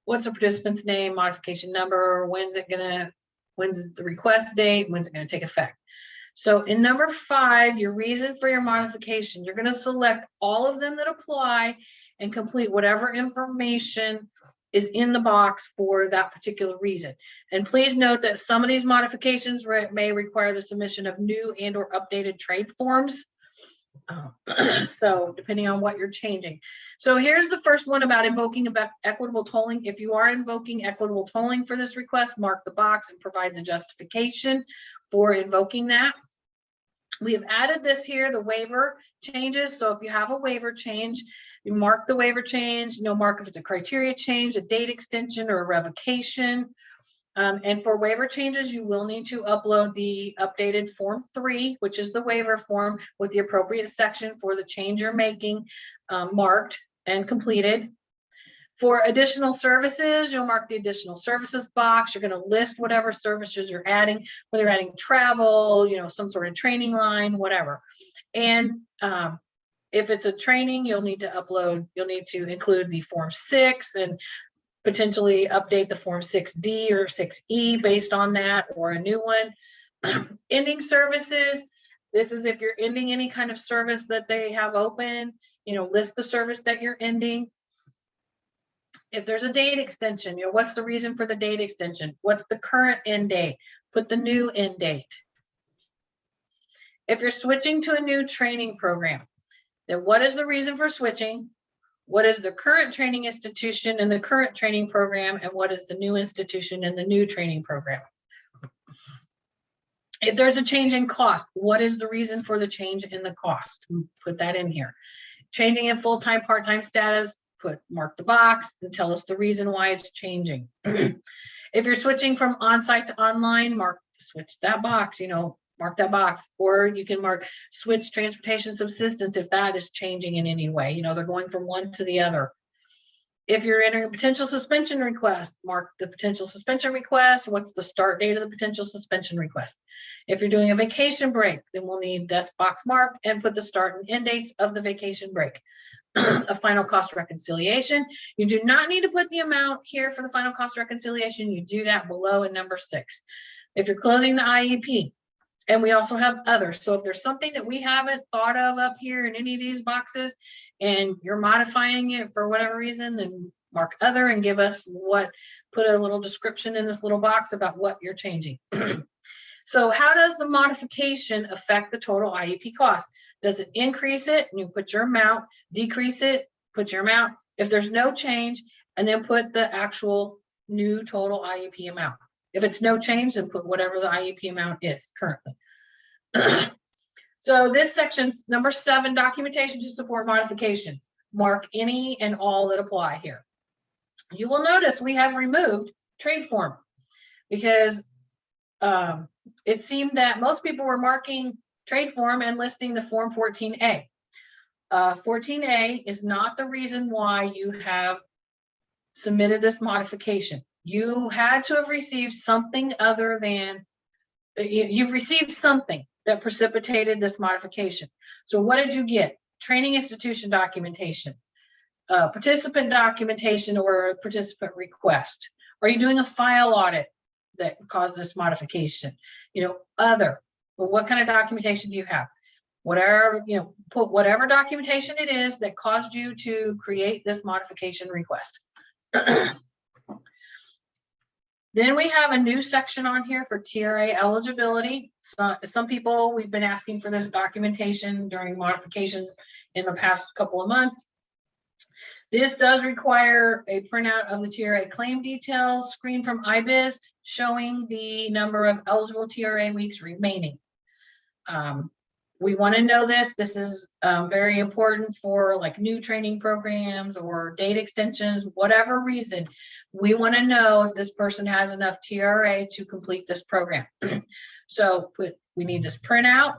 What's the participant's name, modification number, when's the request date, when's it going to take effect. So in number 5, your reason for your modification, you're going to select all of them that apply and complete whatever information is in the box for that particular reason. And please note that some of these modifications may require the submission of new and or updated trade forms. So depending on what you're changing. So here's the first one about invoking equitable tolling. If you are invoking equitable tolling for this request, mark the box and provide the justification for invoking that. We have added this here, the waiver changes. So if you have a waiver change, you mark the waiver change, mark if it's a criteria change, a date extension, or a revocation. And for waiver changes, you will need to upload the updated Form 3, which is the waiver form with the appropriate section for the change you're making marked and completed. For additional services, you'll mark the additional services box. You're going to list whatever services you're adding, whether you're adding travel, some sort of training line, whatever. And if it's a training, you'll need to include the Form 6 and potentially update the Form 6D or 6E based on that, or a new one. Ending services, this is if you're ending any kind of service that they have open, list the service that you're ending. If there's a date extension, what's the reason for the date extension? What's the current end date? Put the new end date. If you're switching to a new training program, then what is the reason for switching? What is the current training institution and the current training program, and what is the new institution and the new training program? If there's a change in cost, what is the reason for the change in the cost? Put that in here. Changing in full-time, part-time status, mark the box and tell us the reason why it's changing. If you're switching from on-site to online, switch that box, mark that box, or you can mark switch transportation subsistence if that is changing in any way. They're going from one to the other. If you're entering a potential suspension request, mark the potential suspension request. What's the start date of the potential suspension request? If you're doing a vacation break, then we'll need this box marked and put the start and end dates of the vacation break. A final cost reconciliation. You do not need to put the amount here for the final cost reconciliation. You do that below in number 6. If you're closing the IEP, and we also have others. So if there's something that we haven't thought of up here in any of these boxes and you're modifying it for whatever reason, then mark other and put a little description in this little box about what you're changing. So how does the modification affect the total IEP cost? Does it increase it? And you put your amount, decrease it, put your amount. If there's no change, and then put the actual new total IEP amount. If it's no change, then put whatever the IEP amount is currently. So this section's number 7, documentation to support modification. Mark any and all that apply here. You will notice we have removed trade form because it seemed that most people were marking trade form and listing the Form 14A. 14A is not the reason why you have submitted this modification. You had to have received something other than, you've received something that precipitated this modification. So what did you get? training institution documentation, participant documentation, or a participant request. Are you doing a file audit that caused this modification? Other. Well, what kind of documentation do you have? Whatever, put whatever documentation it is that caused you to create this modification request. Then we have a new section on here for TRA eligibility. So some people, we've been asking for this documentation during modifications in the past couple of months. This does require a printout of the TRA claim details screen from IWDS showing the number of eligible TRA weeks remaining. We want to know this. This is very important for like new training programs or date extensions, whatever reason. We want to know if this person has enough TRA to complete this program. So we need this printout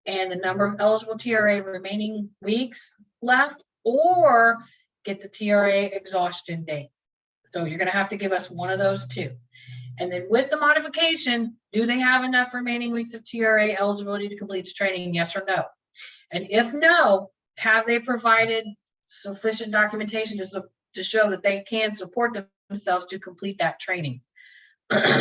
and the number of eligible TRA remaining weeks left, or get the TRA exhaustion date. So you're going to have to give us one of those two. And then with the modification, do they have enough remaining weeks of TRA eligibility to complete the training, yes or no? And if no, have they provided sufficient documentation to show that they can support themselves to complete that training?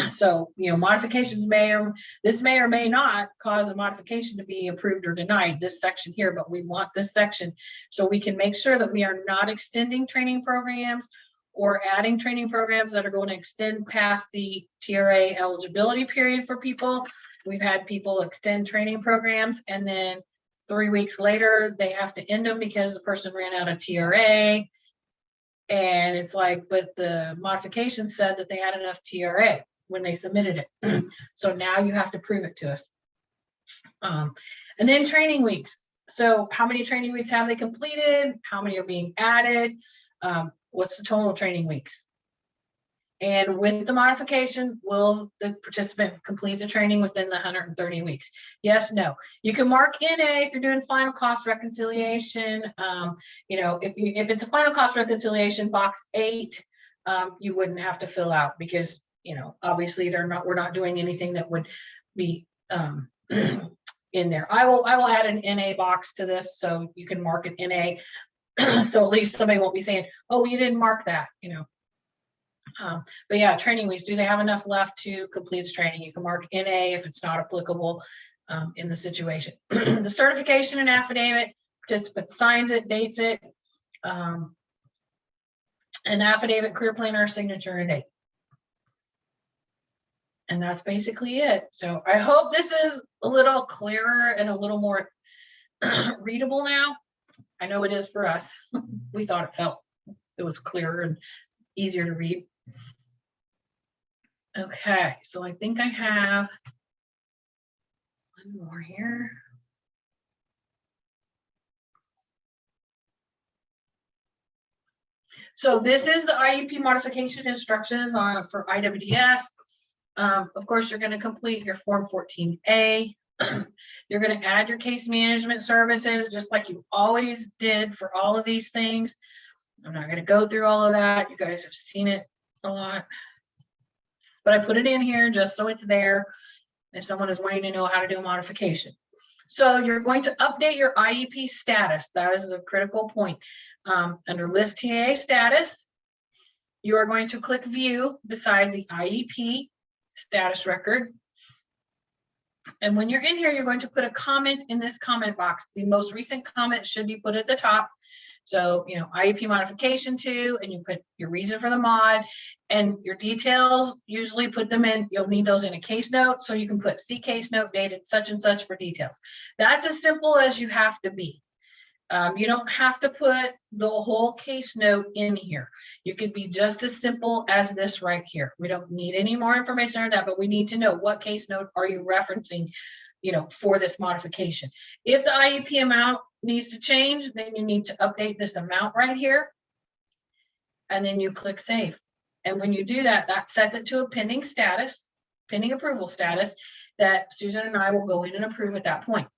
So, modifications may or may not cause a modification to be approved or denied, this section here, but we want this section so we can make sure that we are not extending training programs or adding training programs that are going to extend past the TRA eligibility period for people. We've had people extend training programs and then 3 weeks later, they have to end them because the person ran out of TRA. And it's like, but the modification said that they had enough TRA when they submitted it. So now you have to prove it to us. And then training weeks. So how many training weeks have they completed? How many are being added? What's the total training weeks? And with the modification, will the participant complete the training within the 130 weeks? Yes, no. You can mark NA if you're doing final cost reconciliation. If it's a final cost reconciliation, box 8, you wouldn't have to fill out because, obviously we're not doing anything that would be in there. I will add an NA box to this so you can mark it NA. So at least somebody won't be saying, oh, you didn't mark that, But yeah, training weeks, do they have enough left to complete the training? You can mark NA if it's not applicable in the situation. The certification and affidavit, participant signs it, dates it, an affidavit, career planner, signature, and date. And that's basically it. So I hope this is a little clearer and a little more readable now. I know it is for us. We thought it was clearer and easier to read. Okay, so I think I have one more here. So this is the IEP modification instructions for IWDS. Of course, you're going to complete your Form 14A. You're going to add your case management services just like you always did for all of these things. I'm not going to go through all of that. You guys have seen it a lot. But I put it in here just so it's there if someone is wanting to know how to do a modification. So you're going to update your IEP status. That is a critical point. Under List TAA status, you are going to click View beside the IEP status record. And when you're in here, you're going to put a comment in this comment box. The most recent comment should be put at the top. So, IEP modification to, and you put your reason for the mod and your details, usually put them in, you'll need those in a case note. So you can put see case note dated such and such for details. That's as simple as you have to be. You don't have to put the whole case note in here. You could be just as simple as this right here. We don't need any more information on that, but we need to know what case note are you referencing, for this modification. If the IEP amount needs to change, then you need to update this amount right here. And then you click Save. And when you do that, that sets it to a pending status, pending approval status that Susan and I will go in and approve at that point.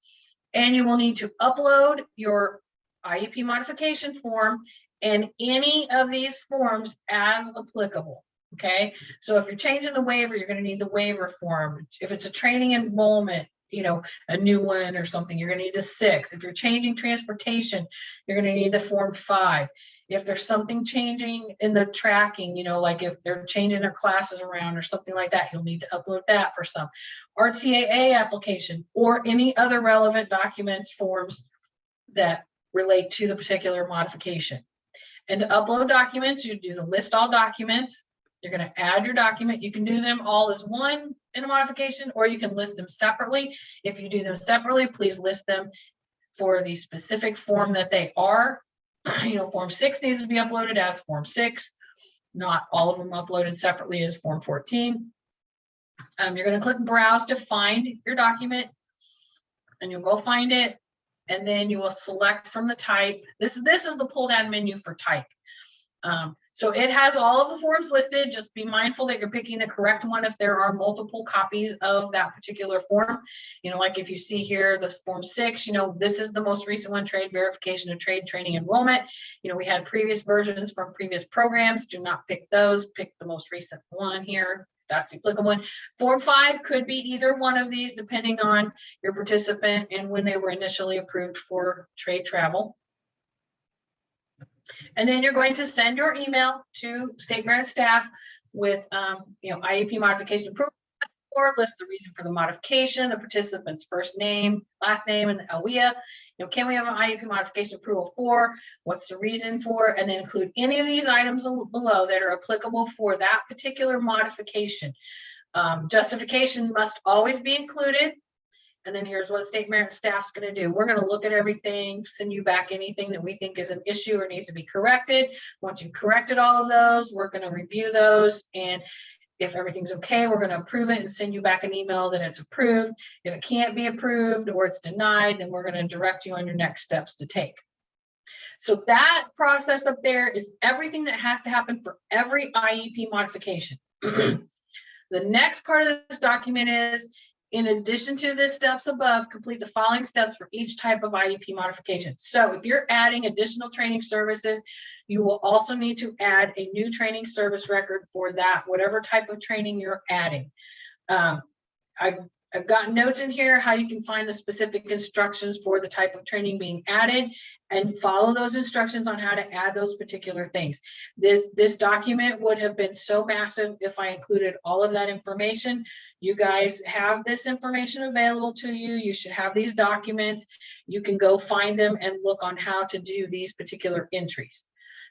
And you will need to upload your IEP modification form and any of these forms as applicable. Okay, so if you're changing the waiver, you're going to need the waiver form. If it's a training enrollment, you know, a new one or something, you're going to need a 6. If you're changing transportation, you're going to need the Form 5. If there's something changing in the tracking, you know, like if they're changing their classes around or something like that, you'll need to upload that for some RTAA application or any other relevant documents, forms that relate to the particular modification. And to upload documents, you do the list all documents. You're going to add your document. You can do them all as one in a modification, or you can list them separately. If you do them separately, please list them for the specific form that they are. You know, Form 6 needs to be uploaded as Form 6, not all of them uploaded separately as Form 14. You're going to click Browse to find your document, and you'll go find it, and then you will select from the type. This is the pull down menu for type. So it has all of the forms listed. Just be mindful that you're picking the correct one if there are multiple copies of that particular form. You know, like if you see here, this Form 6, you know, this is the most recent one, trade verification of trade training enrollment. You know, we had previous versions from previous programs. Do not pick those. Pick the most recent one here. That's the applicable one. Form 5 could be either one of these, depending on your participant and when they were initially approved for trade travel. And then you're going to send your email to State Merit staff with, you know, IEP modification approval, or list the reason for the modification, the participant's first name, last name, and the AWIA. You know, can we have an IEP modification approval for? What's the reason for? And then include any of these items below that are applicable for that particular modification. Justification must always be included. And then here's what State Merit staff's going to do. We're going to look at everything, send you back anything that we think is an issue or needs to be corrected. Once you've corrected all of those, we're going to review those. And if everything's okay, we're going to approve it and send you back an email that it's approved. If it can't be approved or it's denied, then we're going to direct you on your next steps to take. So that process up there is everything that has to happen for every IEP modification. The next part of this document is, in addition to the steps above, complete the following steps for each type of IEP modification. So if you're adding additional training services, you will also need to add a new training service record for that, whatever type of training you're adding. I've got notes in here how you can find the specific instructions for the type of training being added and follow those instructions on how to add those particular things. This document would have been so massive if I included all of that information. You guys have this information available to you. You should have these documents. You can go find them and look on how to do these particular entries.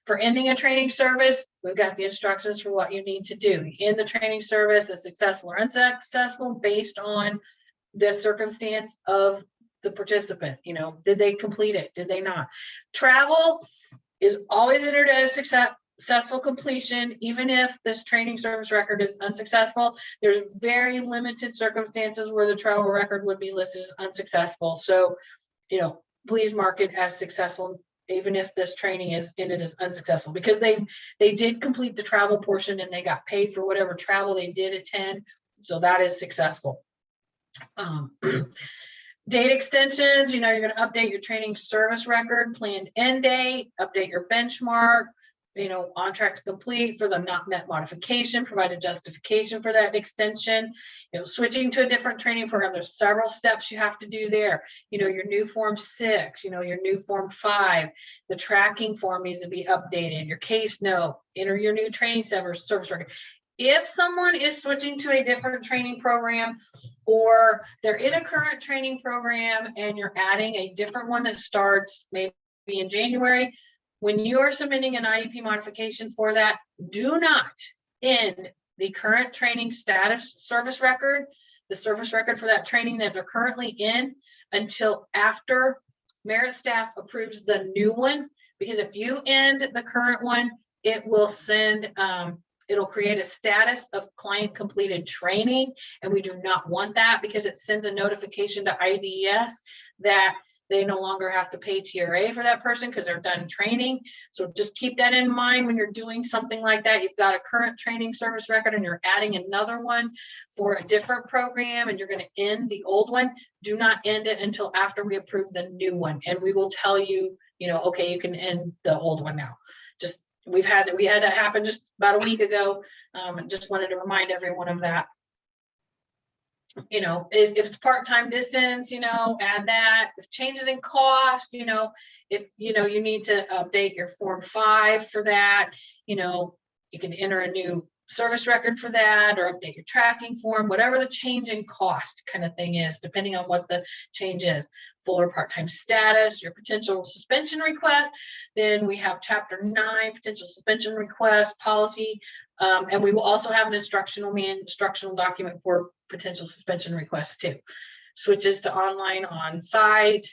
For ending a training service, we've got the instructions for what you need to do. In the training service, is successful or unsuccessful based on the circumstance of the participant. You know, did they complete it? Did they not? Travel is always entered as successful completion, even if this training service record is unsuccessful. There's very limited circumstances where the travel record would be listed as unsuccessful. So, you know, please mark it as successful, even if this training is ended as unsuccessful, because they did complete the travel portion and they got paid for whatever travel they did attend. So that is successful. Date extensions, you know, you're going to update your training service record, planned end date, update your benchmark, you know, on track to complete for the not met modification, provide a justification for that extension. You know, switching to a different training program, there's several steps you have to do there. You know, your new Form 6, you know, your new Form 5, the tracking form needs to be updated, your case note, enter your new training service record. If someone is switching to a different training program, or they're in a current training program and you're adding a different one that starts maybe in January, when you are submitting an IEP modification for that, do not end the current training status service record, the service record for that training that they're currently in, until after Merit staff approves the new one. Because if you end the current one, it will send, it'll create a status of client completed training. And we do not want that, because it sends a notification to IWDS that they no longer have to pay TRA for that person because they're done training. So just keep that in mind when you're doing something like that. You've got a current training service record and you're adding another one for a different program and you're going to end the old one. Do not end it until after we approve the new one. And we will tell you, you know, okay, you can end the old one now. Just we had that happen just about a week ago. Just wanted to remind everyone of that. You know, if it's part-time distance, you know, add that. If changes in cost, you know, if, you know, you need to update your Form 5 for that, you know, you can enter a new service record for that or update your tracking form, whatever the change in cost kind of thing is, depending on what the change is. Full or part-time status, your potential suspension request. Then we have Chapter 9, potential suspension request policy. And we will also have an instructional document for potential suspension requests too. Switches to online on-site,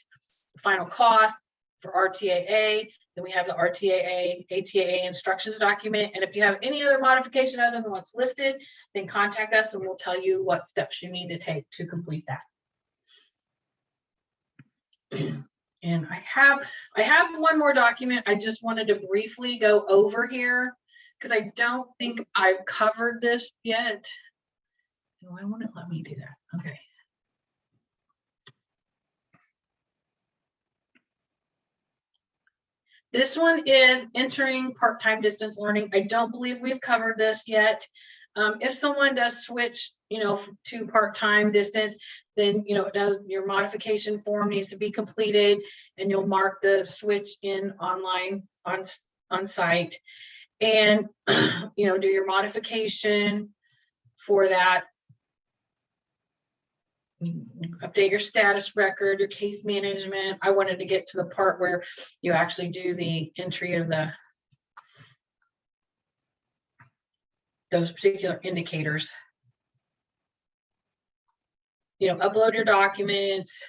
final cost for RTAA. Then we have the RTAA, ATAA instructions document. And if you have any other modification other than what's listed, then contact us and we'll tell you what steps you need to take to complete that. And I have one more document I just wanted to briefly go over here because I don't think I've covered this yet. Why won't it let me do that? Okay. This one is entering part-time distance learning. I don't believe we've covered this yet. If someone does switch, you know, to part-time distance, then, you know, your modification form needs to be completed and you'll mark the switch in online on site and, you know, do your modification for that. Update your status record, your case management. I wanted to get to the part where you actually do the entry of those particular indicators. You know, upload your documents.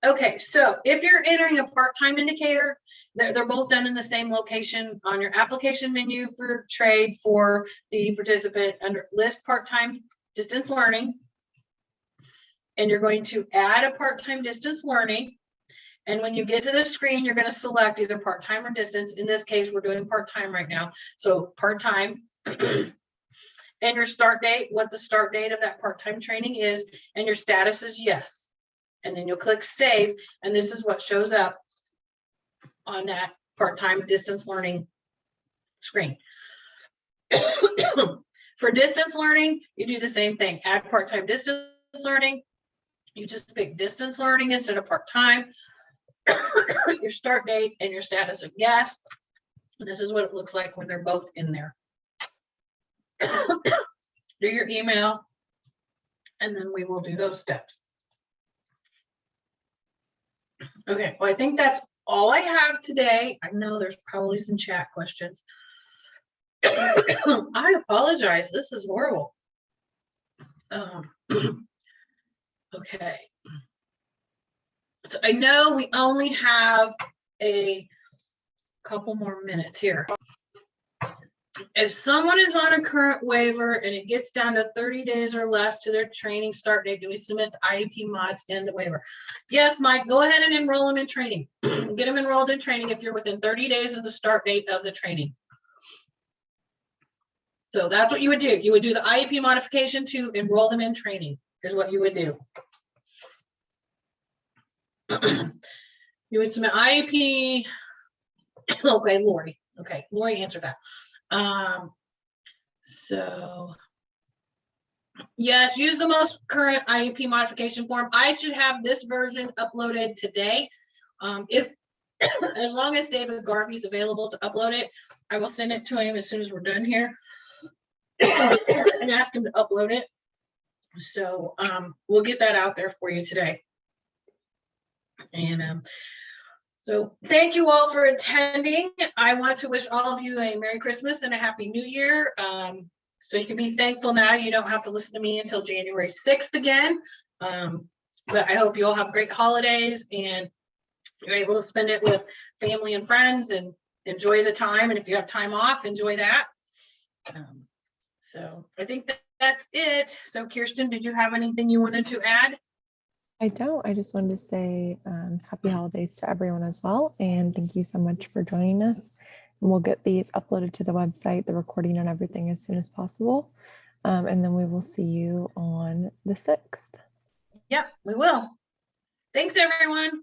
Okay, so if you're entering a part-time indicator, they're both done in the same location on your application menu for trade for the participant under list part-time distance learning. And you're going to add a part-time distance learning. And when you get to the screen, you're going to select either part-time or distance. In this case, we're doing part-time right now. So part-time and your start date, what the start date of that part-time training is, and your status is yes. And then you'll click save. And this is what shows up on that part-time distance learning screen. For distance learning, you do the same thing. Add part-time distance learning. You just pick distance learning instead of part-time. Your start date and your status of yes. And this is what it looks like when they're both in there. Do your email, and then we will do those steps. Okay, well, I think that's all I have today. I know there's probably some chat questions. I apologize. This is horrible. Okay. So I know we only have a couple more minutes here. If someone is on a current waiver and it gets down to 30 days or less to their training start date, do we submit the IEP mods in the waiver? Yes, Mike, go ahead and enroll them in training. Get them enrolled in training if you're within 30 days of the start date of the training. So that's what you would do. You would do the IEP modification to enroll them in training. Here's what you would do. You would submit IEP. Okay, Lori. Okay, Lori answered that. So yes, use the most current IEP modification form. I should have this version uploaded today. If as long as David Garvey is available to upload it, I will send it to him as soon as we're done here and ask him to upload it. So we'll get that out there for you today. And so thank you all for attending. I want to wish all of you a Merry Christmas and a Happy New Year. So you can be thankful now. You don't have to listen to me until January 6th again. But I hope you all have great holidays and you're able to spend it with family and friends and enjoy the time. And if you have time off, enjoy that. So I think that's it. So Kirsten, did you have anything you wanted to add? I don't. I just wanted to say happy holidays to everyone as well. And thank you so much for joining us. And we'll get these uploaded to the website, the recording and everything as soon as possible. And then we will see you on the 6th. Yep, we will. Thanks, everyone.